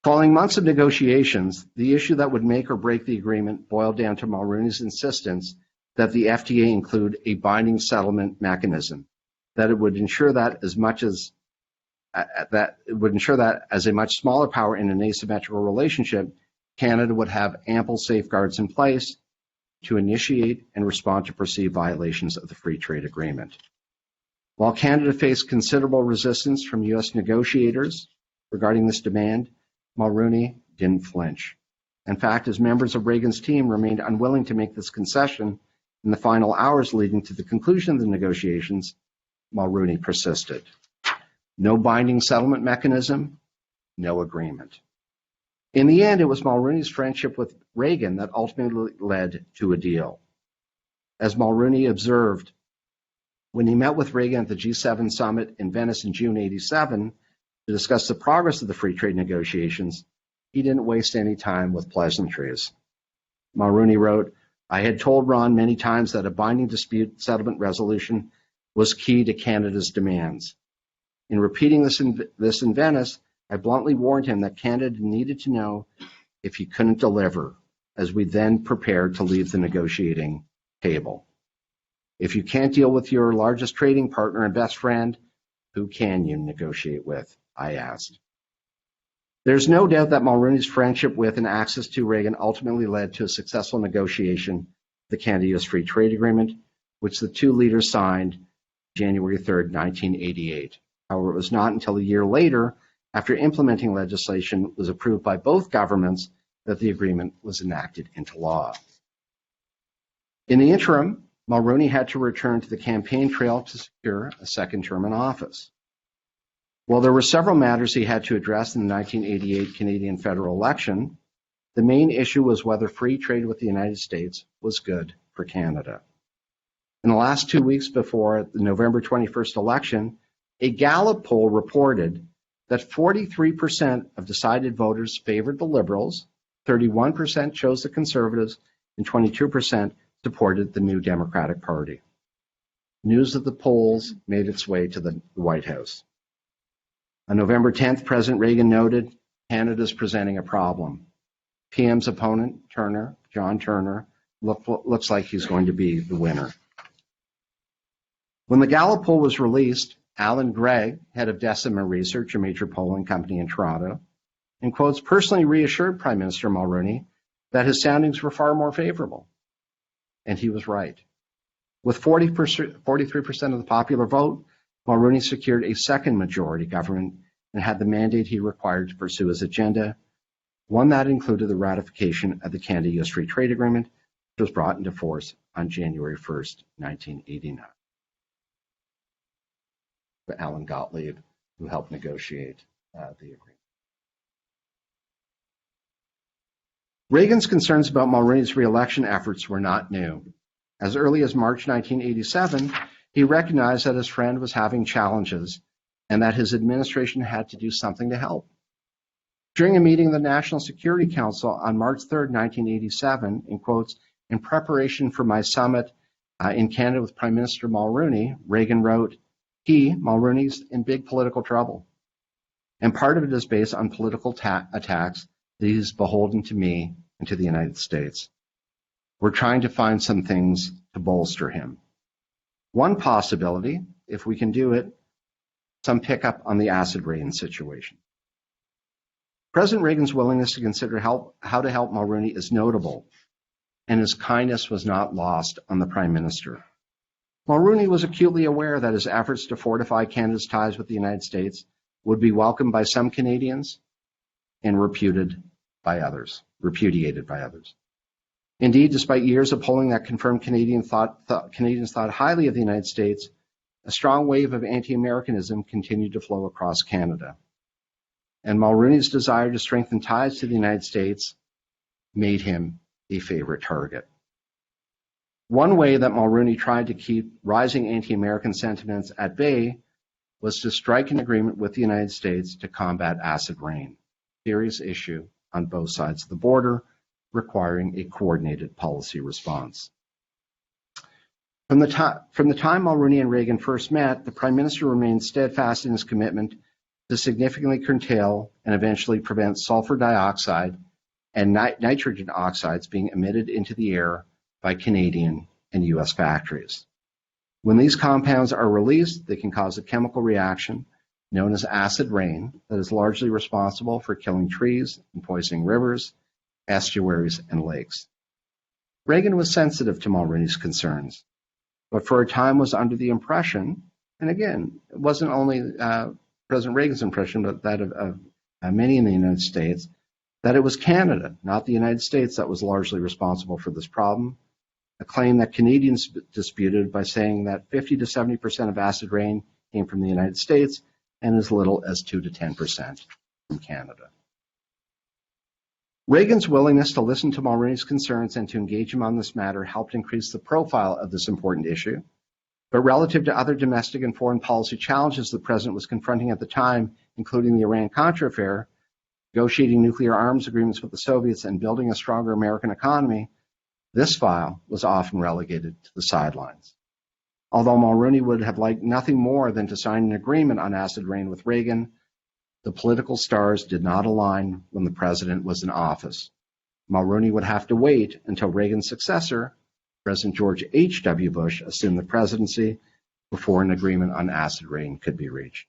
Following months of negotiations, the issue that would make or break the agreement boiled down to Mulroney's insistence that the FTA include a binding settlement mechanism, that it would ensure that as a much smaller power in an asymmetrical relationship, Canada would have ample safeguards in place to initiate and respond to perceived violations of the free trade agreement. While Canada faced considerable resistance from U.S. negotiators regarding this demand, Mulroney didn't flinch. In fact, as members of Reagan's team remained unwilling to make this concession in the final hours leading to the conclusion of the negotiations, Mulroney persisted. No binding settlement mechanism, no agreement. In the end, it was Mulroney's friendship with Reagan that ultimately led to a deal. As Mulroney observed, when he met with Reagan at the G7 summit in Venice in June '87 to discuss the progress of the free trade negotiations, he didn't waste any time with pleasantries. Mulroney wrote, "I had told Ron many times that a binding dispute settlement resolution was key to Canada's demands. In repeating this in Venice, I bluntly warned him that Canada needed to know if he couldn't deliver, as we then prepared to leave the negotiating table. If you can't deal with your largest trading partner and best friend, who can you negotiate with?" I asked. There's no doubt that Mulroney's friendship with and access to Reagan ultimately led to a successful negotiation of the Canada-US Free Trade Agreement, which the two leaders signed January 3, 1988. However, it was not until a year later, after implementing legislation was approved by both governments, that the agreement was enacted into law. In the interim, Mulroney had to return to the campaign trail to secure a second term in office. While there were several matters he had to address in the 1988 Canadian federal election, the main issue was whether free trade with the United States was good for Canada. In the last 2 weeks before the November 21st election, a Gallup poll reported that 43% of decided voters favored the Liberals, 31% chose the Conservatives, and 22% supported the New Democratic Party. News of the polls made its way to the White House. On November 10th, President Reagan noted, "Canada is presenting a problem. PM's opponent, John Turner, looks like he's going to be the winner." When the Gallup poll was released, Alan Gregg, head of Decima Research, a major polling company in Toronto, in quotes, personally reassured Prime Minister Mulroney that his soundings were far more favorable. And he was right. With 43% of the popular vote, Mulroney secured a second majority government and had the mandate he required to pursue his agenda, one that included the ratification of the Canada-US Free Trade Agreement, which was brought into force on January 1st, 1989. Alan Gottlieb, who helped negotiate the agreement. Reagan's concerns about Mulroney's re-election efforts were not new. As early as March 1987, he recognized that his friend was having challenges and that his administration had to do something to help. During a meeting of the National Security Council on March 3rd, 1987, in quotes, in preparation for my summit in Canada with Prime Minister Mulroney, Reagan wrote, Mulroney's in big political trouble. And part of it is based on political attacks that he's beholden to me and to the United States. We're trying to find some things to bolster him. One possibility, if we can do it, some pickup on the acid rain situation. President Reagan's willingness to consider how to help Mulroney is notable, and his kindness was not lost on the Prime Minister. Mulroney was acutely aware that his efforts to fortify Canada's ties with the United States would be welcomed by some Canadians and repudiated by others. Indeed, despite years of polling that confirmed Canadians thought highly of the United States, a strong wave of anti-Americanism continued to flow across Canada. And Mulroney's desire to strengthen ties to the United States made him a favorite target. One way that Mulroney tried to keep rising anti-American sentiments at bay was to strike an agreement with the United States to combat acid rain, a serious issue on both sides of the border, requiring a coordinated policy response. From the time Mulroney and Reagan first met, the Prime Minister remained steadfast in his commitment to significantly curtail and eventually prevent sulfur dioxide and nitrogen oxides being emitted into the air by Canadian and U.S. factories. When these compounds are released, they can cause a chemical reaction known as acid rain that is largely responsible for killing trees and poisoning rivers, estuaries, and lakes. Reagan was sensitive to Mulroney's concerns, but for a time was under the impression, and again, it wasn't only President Reagan's impression, but that of many in the United States, that it was Canada, not the United States, that was largely responsible for this problem, a claim that Canadians disputed by saying that 50 to 70% of acid rain came from the United States and as little as 2 to 10% from Canada. Reagan's willingness to listen to Mulroney's concerns and to engage him on this matter helped increase the profile of this important issue. But relative to other domestic and foreign policy challenges the president was confronting at the time, including the Iran-Contra affair, negotiating nuclear arms agreements with the Soviets, and building a stronger American economy, this file was often relegated to the sidelines. Although Mulroney would have liked nothing more than to sign an agreement on acid rain with Reagan, the political stars did not align when the president was in office. Mulroney would have to wait until Reagan's successor, President George H.W. Bush, assumed the presidency before an agreement on acid rain could be reached.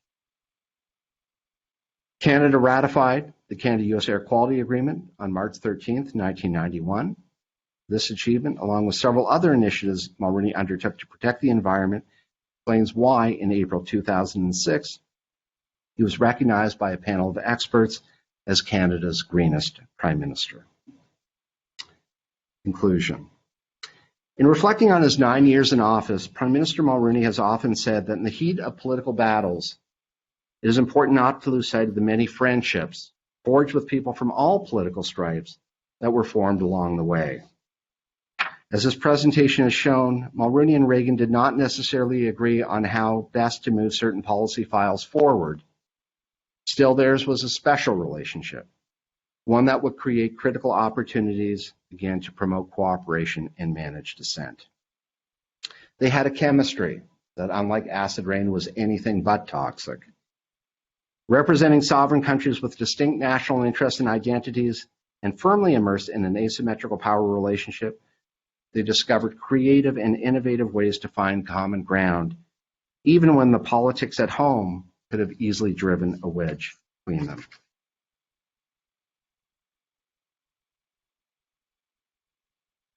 Canada ratified the Canada-US Air Quality Agreement on March 13, 1991. This achievement, along with several other initiatives Mulroney undertook to protect the environment, explains why, in April 2006, he was recognized by a panel of experts as Canada's greenest Prime Minister. Conclusion. In reflecting on his 9 years in office, Prime Minister Mulroney has often said that in the heat of political battles, it is important not to lose sight of the many friendships forged with people from all political stripes that were formed along the way. As this presentation has shown, Mulroney and Reagan did not necessarily agree on how best to move certain policy files forward. Still, theirs was a special relationship, one that would create critical opportunities, again, to promote cooperation and manage dissent. They had a chemistry that, unlike acid rain, was anything but toxic. Representing sovereign countries with distinct national interests and identities and firmly immersed in an asymmetrical power relationship, they discovered creative and innovative ways to find common ground, even when the politics at home could have easily driven a wedge between them.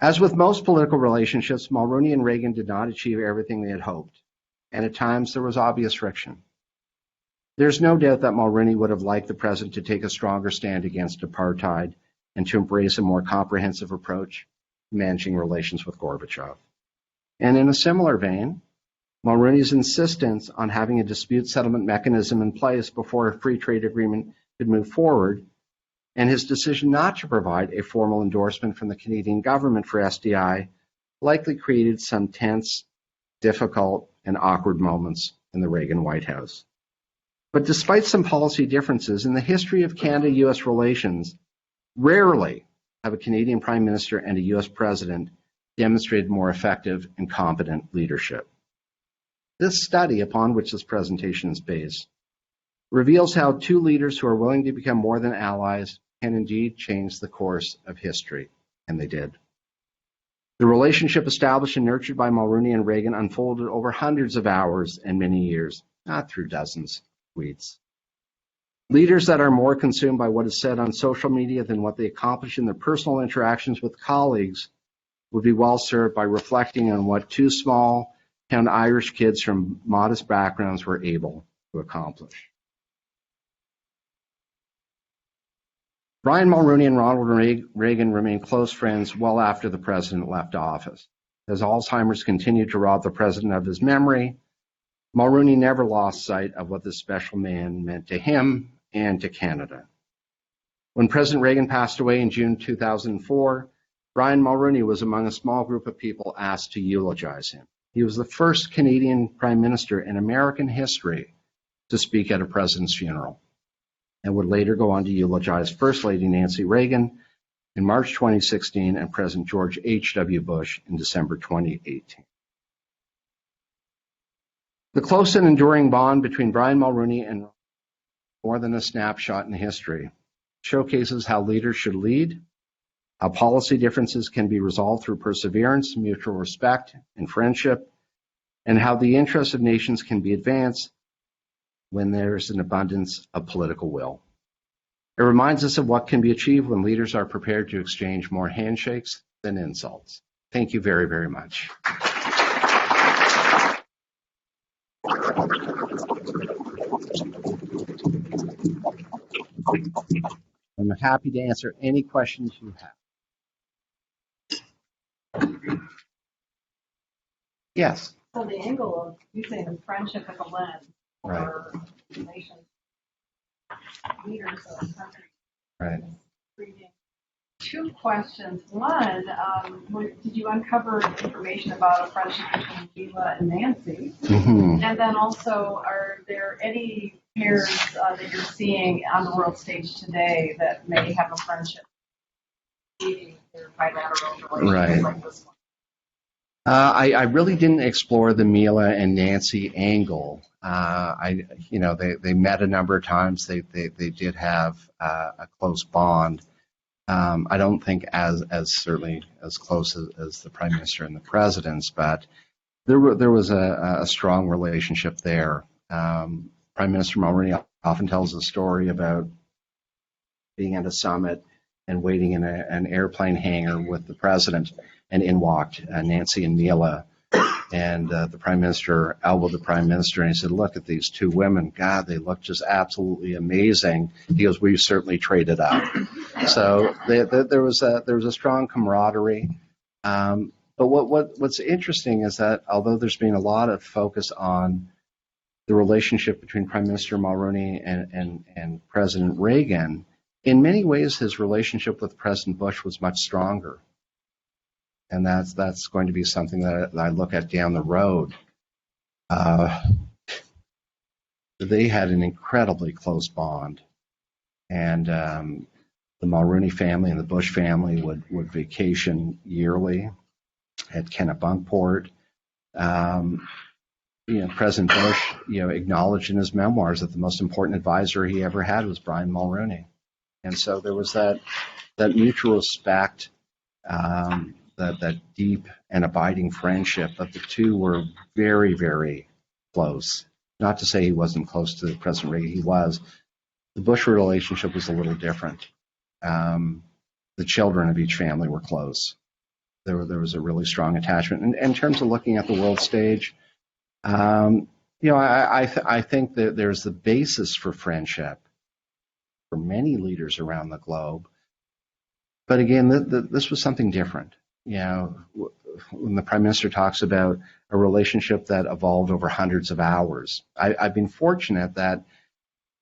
As with most political relationships, Mulroney and Reagan did not achieve everything they had hoped, and at times there was obvious friction. There's no doubt that Mulroney would have liked the president to take a stronger stand against apartheid and to embrace a more comprehensive approach to managing relations with Gorbachev. And in a similar vein, Mulroney's insistence on having a dispute settlement mechanism in place before a free trade agreement could move forward, and his decision not to provide a formal endorsement from the Canadian government for SDI likely created some tense, difficult, and awkward moments in the Reagan White House. But despite some policy differences in the history of Canada-US relations, rarely have a Canadian Prime Minister and a US President demonstrated more effective and competent leadership. This study, upon which this presentation is based, reveals how two leaders who are willing to become more than allies can indeed change the course of history, and they did. The relationship established and nurtured by Mulroney and Reagan unfolded over hundreds of hours and many years, not through dozens of tweets. Leaders that are more consumed by what is said on social media than what they accomplish in their personal interactions with colleagues would be well served by reflecting on what two small-town Irish kids from modest backgrounds were able to accomplish. Brian Mulroney and Ronald Reagan remained close friends well after the president left office. As Alzheimer's continued to rob the president of his memory, Mulroney never lost sight of what this special man meant to him and to Canada. When President Reagan passed away in June 2004, Brian Mulroney was among a small group of people asked to eulogize him. He was the first Canadian Prime Minister in American history to speak at a president's funeral, and would later go on to eulogize First Lady Nancy Reagan in March 2016 and President George H.W. Bush in December 2018. The close and enduring bond between Brian Mulroney and more than a snapshot in history showcases how leaders should lead, how policy differences can be resolved through perseverance, mutual respect, and friendship, and how the interests of nations can be advanced when there's an abundance of political will. It reminds us of what can be achieved when leaders are prepared to exchange more handshakes than insults. Thank you very, very much. I'm happy to answer any questions you have. Yes. So the angle of using the friendship as a lens Right. for nations, leaders of the country. Right. Two questions. One, did you uncover information about a friendship between Mila and Nancy? Mm-hmm. And then also, are there any pairs that you're seeing on the world stage today that may have a friendship? Their bilateral relationship like this one? I really didn't explore the Mila and Nancy angle. They met a number of times. They did have a close bond. I don't think as certainly as close as the Prime Minister and the President's, but there was a strong relationship there. Prime Minister Mulroney often tells a story about being at a summit and waiting in an airplane hangar with the President, and in walked Nancy and Mila. And the Prime Minister elbowed the Prime Minister and he said, "Look at these two women. God, they look just absolutely amazing." He goes, "We've certainly traded up." So there was a strong camaraderie. But what's interesting is that although there's been a lot of focus on the relationship between Prime Minister Mulroney and President Reagan, in many ways his relationship with President Bush was much stronger. And that's going to be something that I look at down the road. They had an incredibly close bond, and the Mulroney family and the Bush family would vacation yearly at Kennebunkport. President Bush, acknowledged in his memoirs that the most important advisor he ever had was Brian Mulroney, and so there was that mutual respect. That deep and abiding friendship, but the two were very, very close. Not to say he wasn't close to President Reagan, he was. The Bush relationship was a little different. The children of each family were close. there was a really strong attachment. And in terms of looking at the world stage, I think that there's the basis for friendship for many leaders around the globe. But again, this was something different. When the Prime Minister talks about a relationship that evolved over hundreds of hours, I've been fortunate that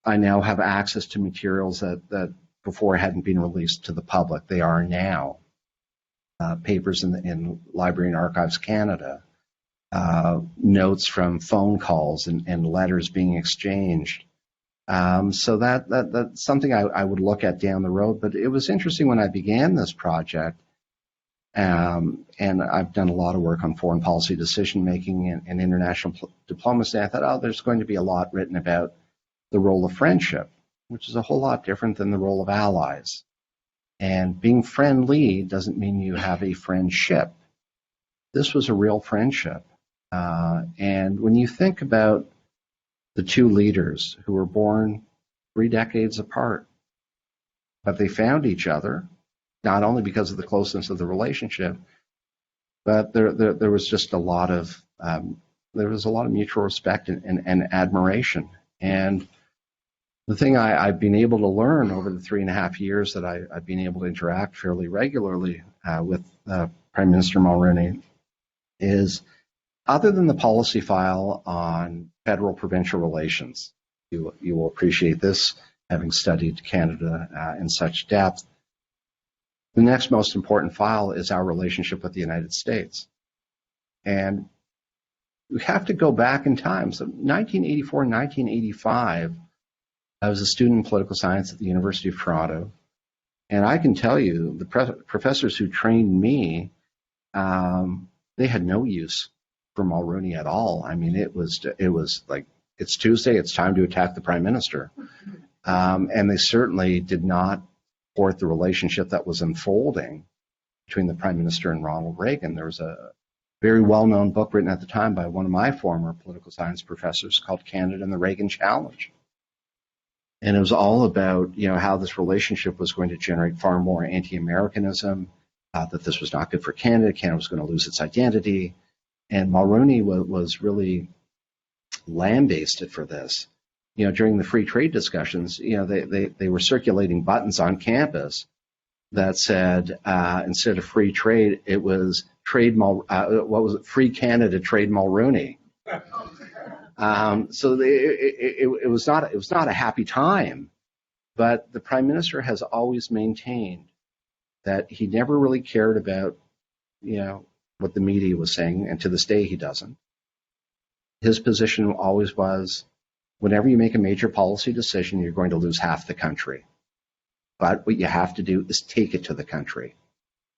I now have access to materials that before hadn't been released to the public. They are now. Papers in Library and Archives Canada, notes from phone calls and letters being exchanged. So that's something I would look at down the road. But it was interesting when I began this project, and I've done a lot of work on foreign policy decision making and international diplomacy. I thought, there's going to be a lot written about the role of friendship, which is a whole lot different than the role of allies. And being friendly doesn't mean you have a friendship. This was a real friendship. And when you think about the two leaders who were born 3 decades apart, but they found each other, not only because of the closeness of the relationship, but there was just a lot of mutual respect and admiration. And the thing I've been able to learn over the 3.5 years that I've been able to interact fairly regularly with Prime Minister Mulroney is, other than the policy file on federal-provincial relations, you will appreciate this, having studied Canada in such depth, the next most important file is our relationship with the United States. And we have to go back in time. So 1984, 1985, I was a student in political science at the University of Toronto, and I can tell you the professors who trained me, they had no use for Mulroney at all. I mean, it was like, it's Tuesday, it's time to attack the Prime Minister. And they certainly did not support the relationship that was unfolding between the Prime Minister and Ronald Reagan. There was a very well-known book written at the time by one of my former political science professors called Canada and the Reagan Challenge. And it was all about, how this relationship was going to generate far more anti-Americanism, that this was not good for Canada. Canada was going to lose its identity. And Mulroney was really lambasted for this. During the free trade discussions, they were circulating buttons on campus that said, instead of free trade, it was Free Canada, Trade Mulroney. So it was not a happy time, but the Prime Minister has always maintained that he never really cared about, what the media was saying, and to this day he doesn't. His position always was, whenever you make a major policy decision, you're going to lose half the country. But what you have to do is take it to the country.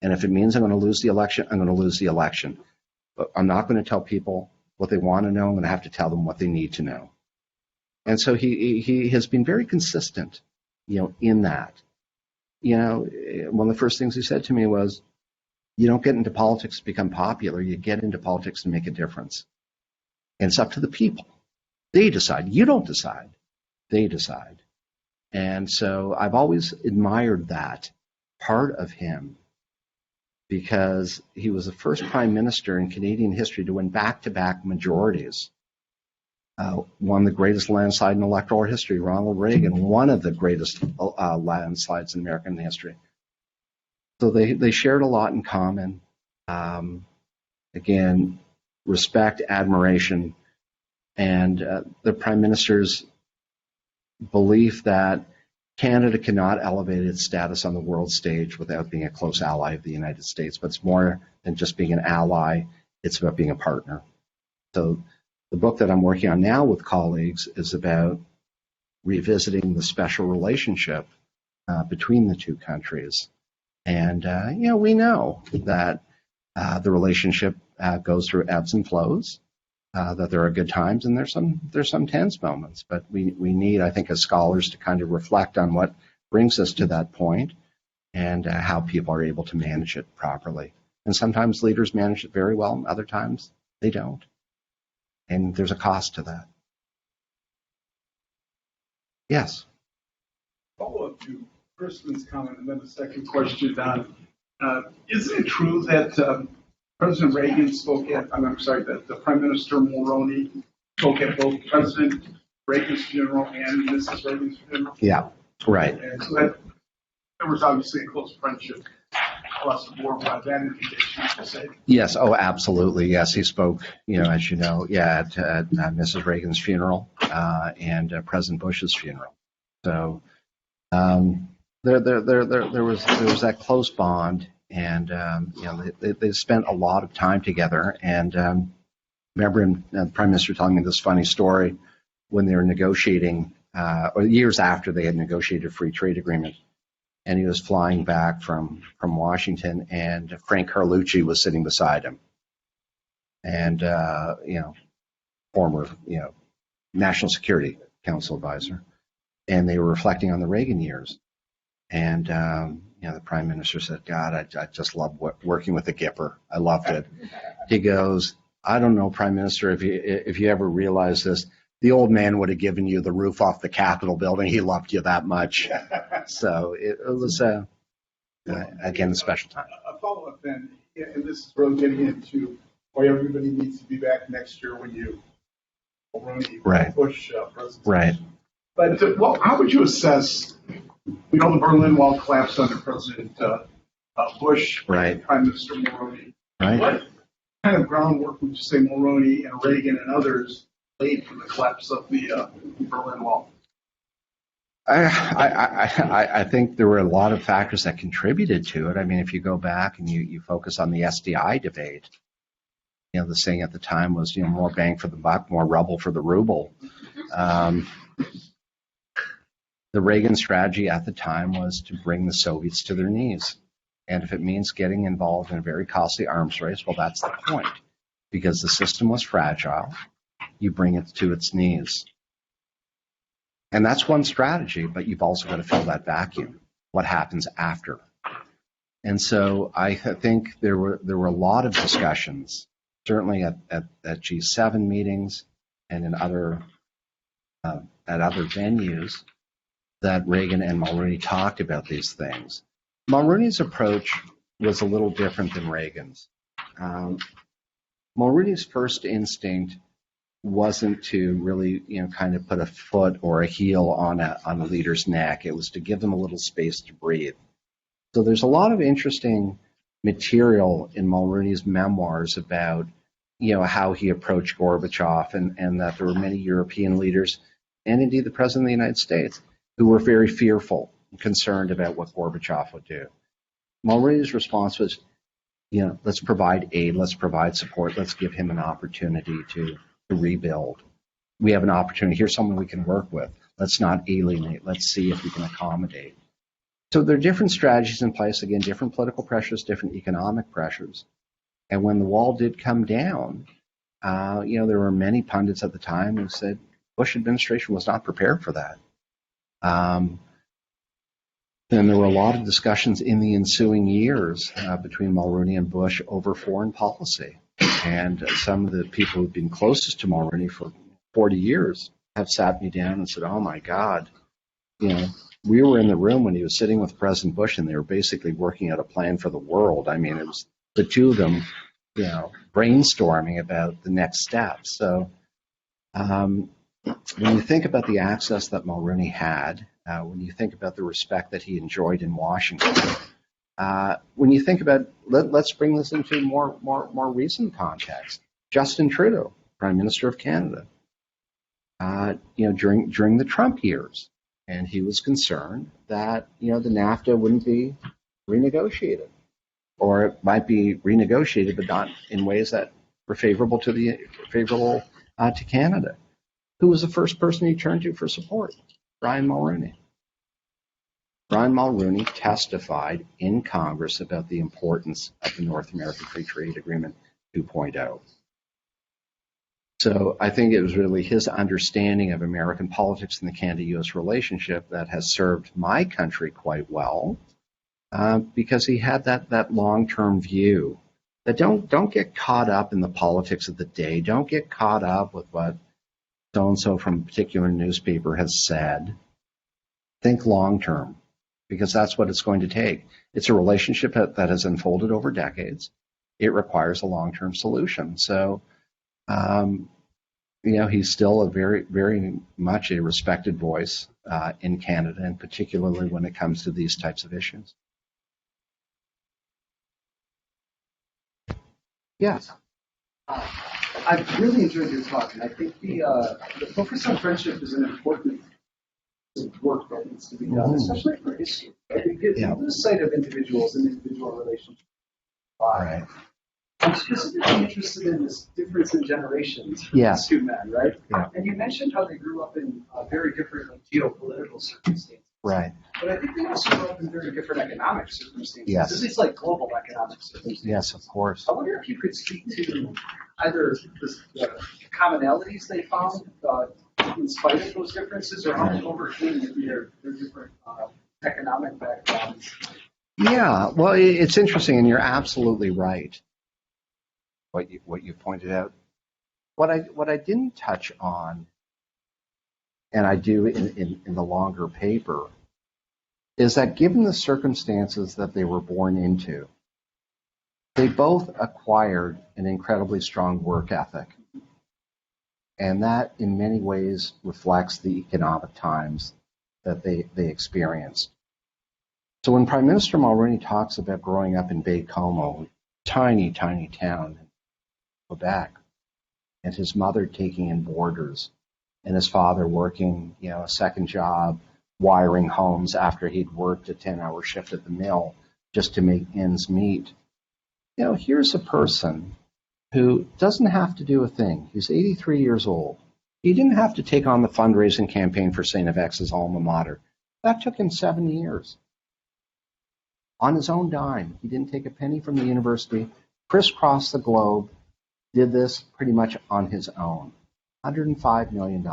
And if it means I'm going to lose the election, I'm going to lose the election. But I'm not going to tell people what they want to know. I'm going to have to tell them what they need to know. And so he has been very consistent, in that. One of the first things he said to me was, you don't get into politics to become popular. You get into politics to make a difference. And it's up to the people. They decide. You don't decide. They decide. And so I've always admired that part of him, because he was the first prime minister in Canadian history to win back-to-back majorities. Won the greatest landslide in electoral history, Ronald Reagan, one of the greatest landslides in American history. So they shared a lot in common. Again, respect, admiration, and the prime minister's belief that Canada cannot elevate its status on the world stage without being a close ally of the United States. But it's more than just being an ally, it's about being a partner. So the book that I'm working on now with colleagues is about revisiting the special relationship between the two countries. And, we know that the relationship goes through ebbs and flows, that there are good times and there's some tense moments. But we need, I think, as scholars, to kind of reflect on what brings us to that point and how people are able to manage it properly. And sometimes leaders manage it very well, and other times they don't. And there's a cost to that. Yes. Follow up to Kristen's comment, and then a second question on Isn't it true that President Reagan spoke at, I'm sorry, that the Prime Minister Mulroney spoke at both President Reagan's funeral and Mrs. Reagan's funeral? Yeah, right. And so that there was obviously a close friendship across the board. By that indication, to say. Yes. Oh, absolutely. Yes, he spoke. As you know, yeah, at Mrs. Reagan's funeral and President Bush's funeral. So there was that close bond, and they spent a lot of time together. And remember, the Prime Minister telling me this funny story when they were negotiating, or years after they had negotiated a free trade agreement. And he was flying back from Washington, and Frank Carlucci was sitting beside him, and former National Security Council advisor, and they were reflecting on the Reagan years, and the Prime Minister said, "God, I just love working with the Gipper. I loved it." He goes, "I don't know, Prime Minister, if you ever realize this. The old man would have given you the roof off the Capitol building. He loved you that much." So it was, again, a special time. A follow-up then, and this is really getting into why everybody needs to be back next year when you Right. Bush presidency. Right. But how would you assess, the Berlin Wall collapsed under President Bush, Right. Prime Minister Mulroney. Right. What kind of groundwork would you say Mulroney and Reagan and others laid for the collapse of the Berlin Wall? I think there were a lot of factors that contributed to it. I mean, if you go back and you focus on the SDI debate, the saying at the time was, more bang for the buck, more rubble for the ruble. The Reagan strategy at the time was to bring the Soviets to their knees. And if it means getting involved in a very costly arms race, well, that's the point. Because the system was fragile, you bring it to its knees. And that's one strategy, but you've also got to fill that vacuum. What happens after? And so I think there were a lot of discussions, certainly at G7 meetings and in other at other venues, that Reagan and Mulroney talked about these things. Mulroney's approach was a little different than Reagan's. Mulroney's first instinct wasn't to really, kind of put a foot or a heel on a leader's neck. It was to give them a little space to breathe. So there's a lot of interesting material in Mulroney's memoirs about, how he approached Gorbachev, and that there were many European leaders, and indeed the President of the United States, who were very fearful and concerned about what Gorbachev would do. Mulroney's response was, let's provide aid, let's provide support, let's give him an opportunity to rebuild. We have an opportunity. Here's someone we can work with. Let's not alienate. Let's see if we can accommodate. So there are different strategies in place. Again, different political pressures, different economic pressures. And when the wall did come down, there were many pundits at the time who said Bush administration was not prepared for that. Then there were a lot of discussions in the ensuing years between Mulroney and Bush over foreign policy. And some of the people who've been closest to Mulroney for 40 years have sat me down and said, "Oh my God, we were in the room when he was sitting with President Bush, and they were basically working out a plan for the world." I mean, it was the two of them, brainstorming about the next steps. So when you think about the access that Mulroney had, when you think about the respect that he enjoyed in Washington, when you think about, let's bring this into more recent context. Justin Trudeau, Prime Minister of Canada, during the Trump years, and he was concerned that the NAFTA wouldn't be renegotiated, or it might be renegotiated, but not in ways that were favorable to Canada. Who was the first person he turned to for support? Brian Mulroney. Brian Mulroney testified in Congress about the importance of the North American Free Trade Agreement 2.0. So I think it was really his understanding of American politics and the Canada-U.S. relationship that has served my country quite well, because he had that long-term view that don't get caught up in the politics of the day. Don't get caught up with what so-and-so from a particular newspaper has said. Think long-term. because that's what it's going to take. It's a relationship that has unfolded over decades. It requires a long-term solution. So, he's still a very, very much a respected voice in Canada, and particularly when it comes to these types of issues. Yes. I've really enjoyed your talk, and I think the focus on friendship is an important work that needs to be done, especially for history. Right? You lose sight of individuals and individual relationships. Right. I'm specifically interested in this difference in generations for Yes. these two men, right? Yeah. And you mentioned how they grew up in very different geopolitical circumstances. Right. But I think they also grew up in very different economic circumstances. Yes. At least like global economic circumstances. Yes, of course. I wonder if you could speak to either the commonalities they found in spite of those differences, or how they overcame their different economic backgrounds. Yeah, well, it's interesting, and you're absolutely right. What you pointed out. What I didn't touch on, and I do in the longer paper, is that given the circumstances that they were born into, they both acquired an incredibly strong work ethic. And that in many ways reflects the economic times that they experienced. So when Prime Minister Mulroney talks about growing up in Baie-Comeau, tiny, tiny town in Quebec, and his mother taking in boarders, and his father working, a second job, wiring homes after he'd worked a 10-hour shift at the mill just to make ends meet. Here's a person who doesn't have to do a thing. He's 83 years old. He didn't have to take on the fundraising campaign for St. FX's alma mater. That took him 7 years. On his own dime. He didn't take a penny from the university, crisscrossed the globe, did this pretty much on his own. $105 million.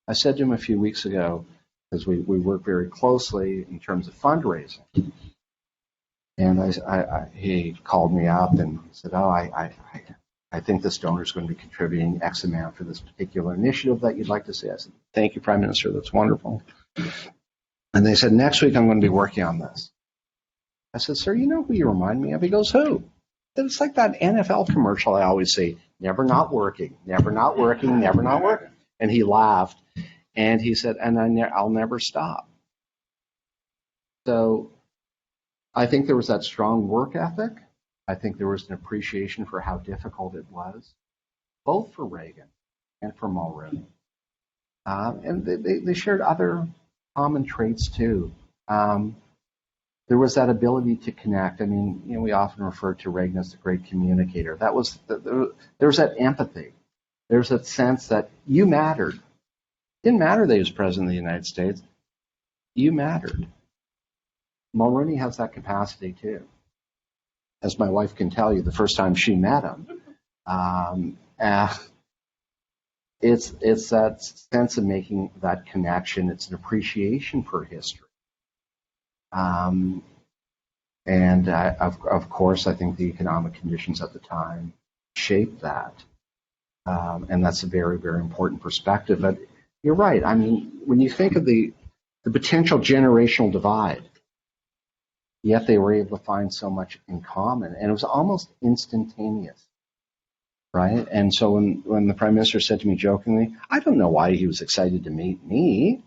I said to him a few weeks ago, because we work very closely in terms of fundraising, and he called me up and said, I think this donor is going to be contributing X amount for this particular initiative that you'd like to see. I said, thank you, Prime Minister, that's wonderful. And they said, next week I'm going to be working on this. I said, sir, you know who you remind me of? He goes, who? It's like that NFL commercial I always say, never not working, never not working, never not working. And he laughed, and he said, and I'll never stop. So I think there was that strong work ethic. I think there was an appreciation for how difficult it was, both for Reagan and for Mulroney. And they shared other common traits too. There was that ability to connect. I mean, we often refer to Reagan as the great communicator. There was that empathy. There's that sense that you mattered. It didn't matter that he was president of the United States. You mattered. Mulroney has that capacity too. As my wife can tell you, the first time she met him, it's that sense of making that connection. It's an appreciation for history. And of course, I think the economic conditions at the time shaped that. And that's a very, very important perspective. But you're right. I mean, when you think of the potential generational divide, yet they were able to find so much in common. And it was almost instantaneous, right? And so when the Prime Minister said to me jokingly, I don't know why he was excited to meet me,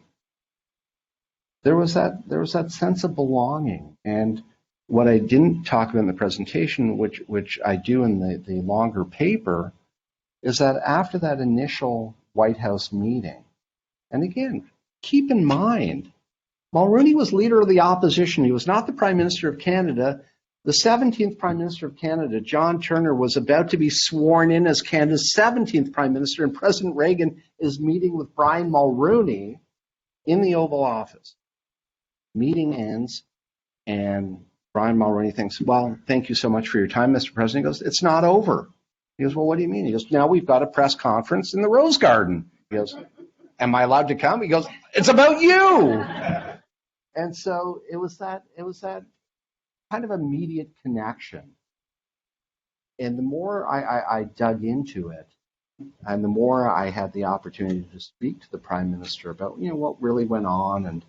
there was that sense of belonging. And what I didn't talk about in the presentation, which I do in the longer paper, is that after that initial White House meeting, and again, keep in mind, Mulroney was leader of the opposition. He was not the Prime Minister of Canada. The 17th Prime Minister of Canada, John Turner, was about to be sworn in as Canada's 17th Prime Minister, and President Reagan is meeting with Brian Mulroney in the Oval Office. Meeting ends, and Brian Mulroney thinks, well, thank you so much for your time, Mr. President. He goes, it's not over. He goes, well, what do you mean? He goes, now we've got a press conference in the Rose Garden. He goes, am I allowed to come? He goes, it's about you. And so it was that kind of immediate connection. And the more I dug into it, and the more I had the opportunity to speak to the Prime Minister about, what really went on, and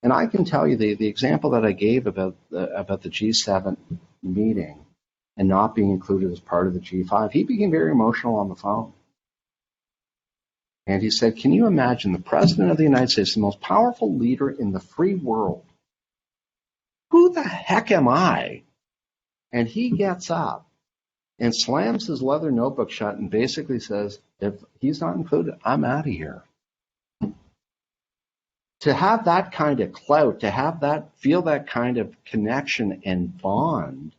And I can tell you the example that I gave about the G7 meeting and not being included as part of the G5, he became very emotional on the phone. And he said, can you imagine the President of the United States, the most powerful leader in the free world? Who the heck am I? And he gets up and slams his leather notebook shut and basically says, if he's not included, I'm out of here. To have that kind of clout, to have that, feel that kind of connection and bond.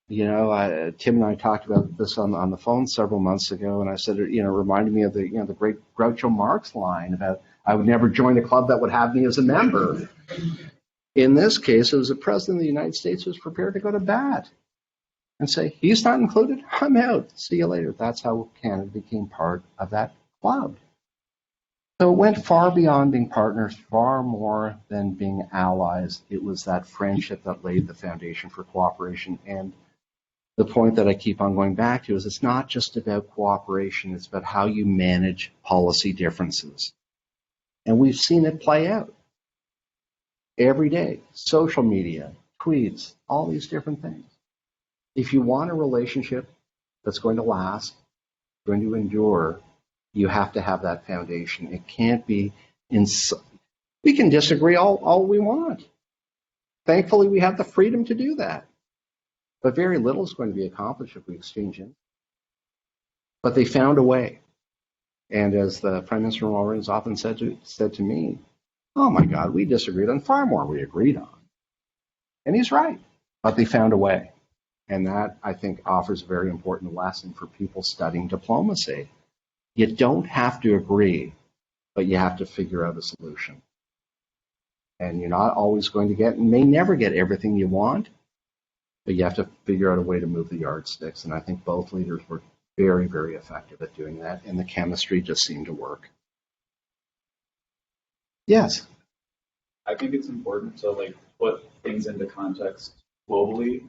You know, Tim and I talked about this on the phone several months ago, and I said, you know, it reminded me of the great Groucho Marx line about I would never join a club that would have me as a member. In this case, it was the President of the United States who was prepared to go to bat and say, he's not included, I'm out. See you later. That's how Canada became part of that club. So it went far beyond being partners, far more than being allies. It was that friendship that laid the foundation for cooperation. And the point that I keep on going back to is it's not just about cooperation, it's about how you manage policy differences. And we've seen it play out every day. Social media, tweets, all these different things. If you want a relationship that's going to last, going to endure, you have to have that foundation. It can't be we can disagree all we want. Thankfully, we have the freedom to do that. But very little is going to be accomplished if we exchange it. But they found a way. And as the Prime Minister Mulroney has often said to me, oh my God, we disagreed on far more we agreed on. And he's right. But they found a way. And that, I think, offers a very important lesson for people studying diplomacy. You don't have to agree, but you have to figure out a solution. And you're not always going to get, and may never get everything you want, but you have to figure out a way to move the yardsticks. And I think both leaders were very, very effective at doing that, and the chemistry just seemed to work. Yes? I think it's important to put things into context globally,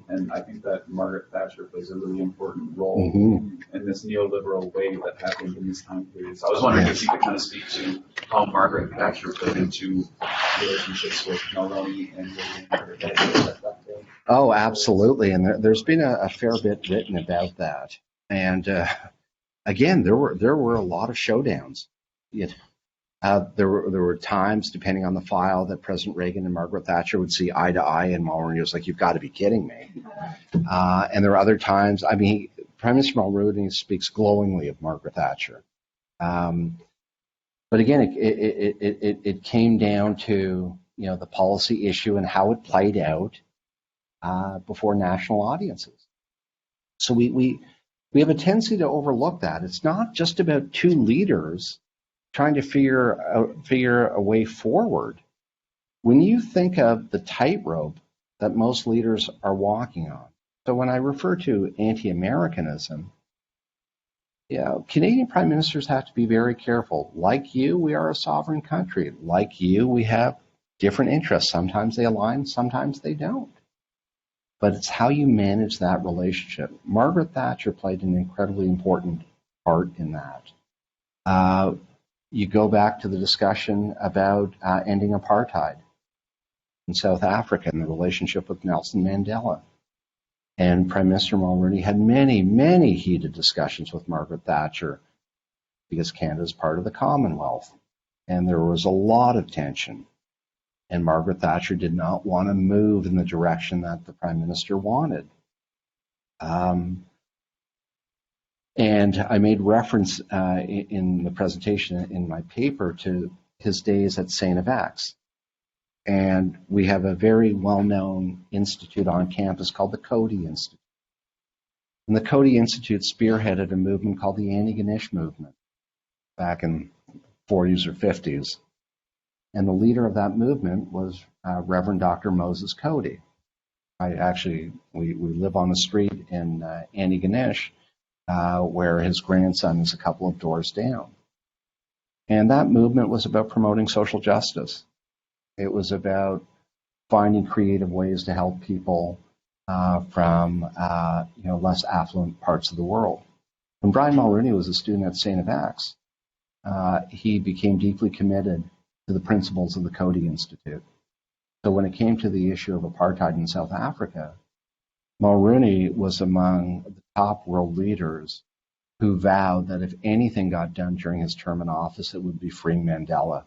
and I think that Margaret Thatcher plays a really important role in this neoliberal wave that happened in this time period. So I was wondering if you could kind of speak to how Margaret Thatcher played into relationships with Mulroney and Reagan. Oh, absolutely, and there's been a fair bit written about that. And again, there were a lot of showdowns. There were times, depending on the file, that President Reagan and Margaret Thatcher would see eye to eye, and Mulroney was like, "You've got to be kidding me." And there were other times. I mean, Prime Minister Mulroney speaks glowingly of Margaret Thatcher. But again, it came down to the policy issue and how it played out before national audiences. So we have a tendency to overlook that. It's not just about two leaders trying to figure a way forward. When you think of the tightrope that most leaders are walking on, so when I refer to anti-Americanism, Canadian prime ministers have to be very careful. Like you, we are a sovereign country. Like you, we have different interests. Sometimes they align, sometimes they don't. But it's how you manage that relationship. Margaret Thatcher played an incredibly important part in that. You go back to the discussion about ending apartheid in South Africa and the relationship with Nelson Mandela. And Prime Minister Mulroney had many, many heated discussions with Margaret Thatcher because Canada is part of the Commonwealth. And there was a lot of tension. And Margaret Thatcher did not want to move in the direction that the Prime Minister wanted. And I made reference in the presentation in my paper to his days at St. FX. And we have a very well-known institute on campus called the Cody Institute. And the Cody Institute spearheaded a movement called the Anti-Ganesh movement back in the 40s or 50s. And the leader of that movement was Reverend Dr. Moses Cody. We live on the street in Anti-Ganesh, where his grandson is a couple of doors down. And that movement was about promoting social justice. It was about finding creative ways to help people from less affluent parts of the world. When Brian Mulroney was a student at St. FX, he became deeply committed to the principles of the Cody Institute. So when it came to the issue of apartheid in South Africa, Mulroney was among the top world leaders who vowed that if anything got done during his term in office, it would be freeing Mandela.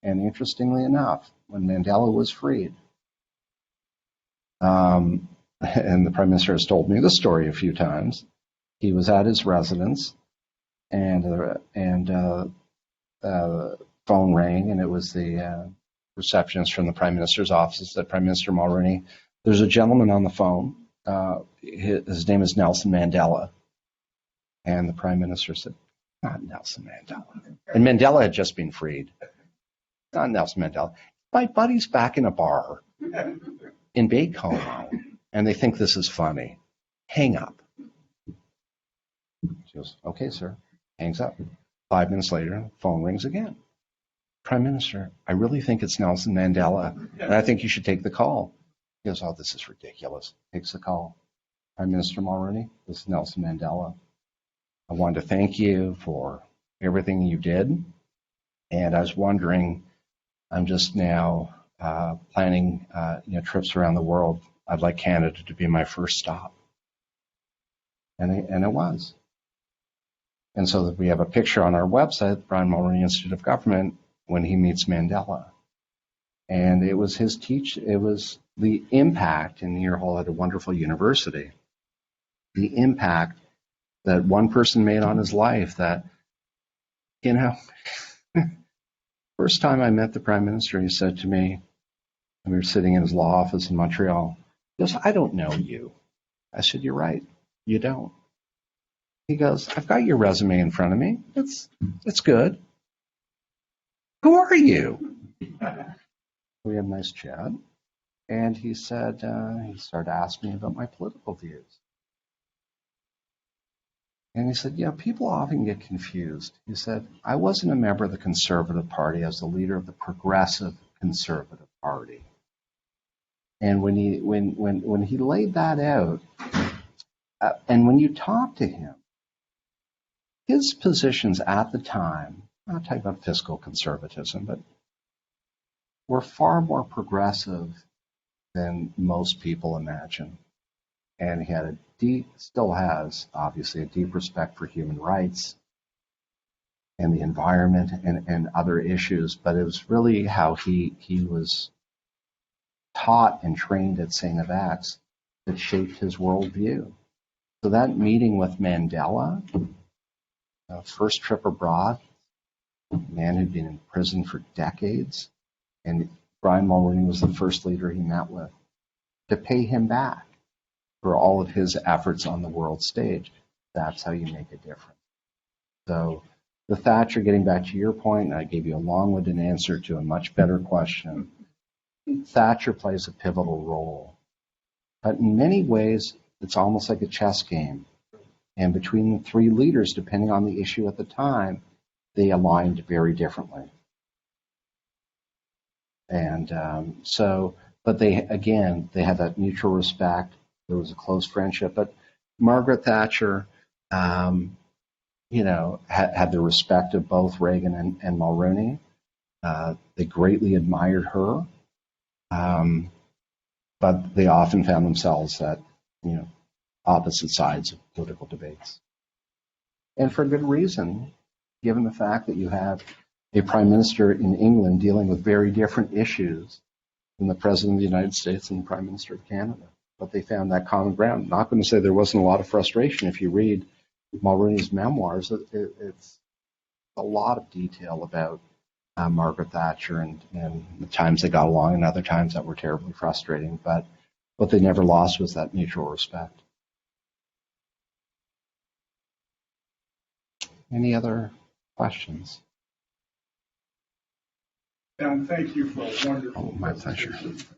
And interestingly enough, when Mandela was freed, and the Prime Minister has told me this story a few times, he was at his residence, and the phone rang, and it was the receptionist from the Prime Minister's office. That Prime Minister Mulroney, there's a gentleman on the phone. His name is Nelson Mandela. And the Prime Minister said, not Nelson Mandela. And Mandela had just been freed. Not Nelson Mandela. My buddy's back in a bar in Baie-Comeau, and they think this is funny. Hang up. She goes, okay, sir. Hangs up. 5 minutes later, phone rings again. Prime Minister, I really think it's Nelson Mandela, and I think you should take the call. He goes, oh, this is ridiculous. Takes the call. Prime Minister Mulroney, this is Nelson Mandela. I wanted to thank you for everything you did. And I was wondering, I'm just now planning trips around the world. I'd like Canada to be my first stop. And it was. And so we have a picture on our website, Brian Mulroney Institute of Government, when he meets Mandela. And it was it was the impact, and Near Hall had a wonderful university, the impact that one person made on his life that, first time I met the Prime Minister, he said to me, and we were sitting in his law office in Montreal, he goes, I don't know you. I said, you're right, you don't. He goes, I've got your resume in front of me. It's good. Who are you? We had a nice chat. And he said, he started asking me about my political views. And he said, yeah, people often get confused. He said, I wasn't a member of the Conservative Party. I was the leader of the Progressive Conservative Party. And when he laid that out, and when you talk to him, his positions at the time, I'm not talking about fiscal conservatism, but were far more progressive than most people imagine. And he had still has, obviously, a deep respect for human rights and the environment and other issues, but it was really how he was taught and trained at St. X that shaped his worldview. So that meeting with Mandela, first trip abroad, a man who'd been in prison for decades, and Brian Mulroney was the first leader he met with, to pay him back for all of his efforts on the world stage. That's how you make a difference. So the Thatcher, getting back to your point, and I gave you a long-winded answer to a much better question, Thatcher plays a pivotal role. But in many ways, it's almost like a chess game. And between the three leaders, depending on the issue at the time, they aligned very differently. And but they had that mutual respect. There was a close friendship. But Margaret Thatcher, had the respect of both Reagan and Mulroney. They greatly admired her. But they often found themselves at, opposite sides of political debates. And for good reason, given the fact that you have a prime minister in England dealing with very different issues than the president of the United States and the prime minister of Canada. But they found that common ground. I'm not going to say there wasn't a lot of frustration. If you read Mulroney's memoirs, it's a lot of detail about Margaret Thatcher and the times they got along and other times that were terribly frustrating. But what they never lost was that mutual respect. Any other questions? And thank you for a wonderful My pleasure. presentation.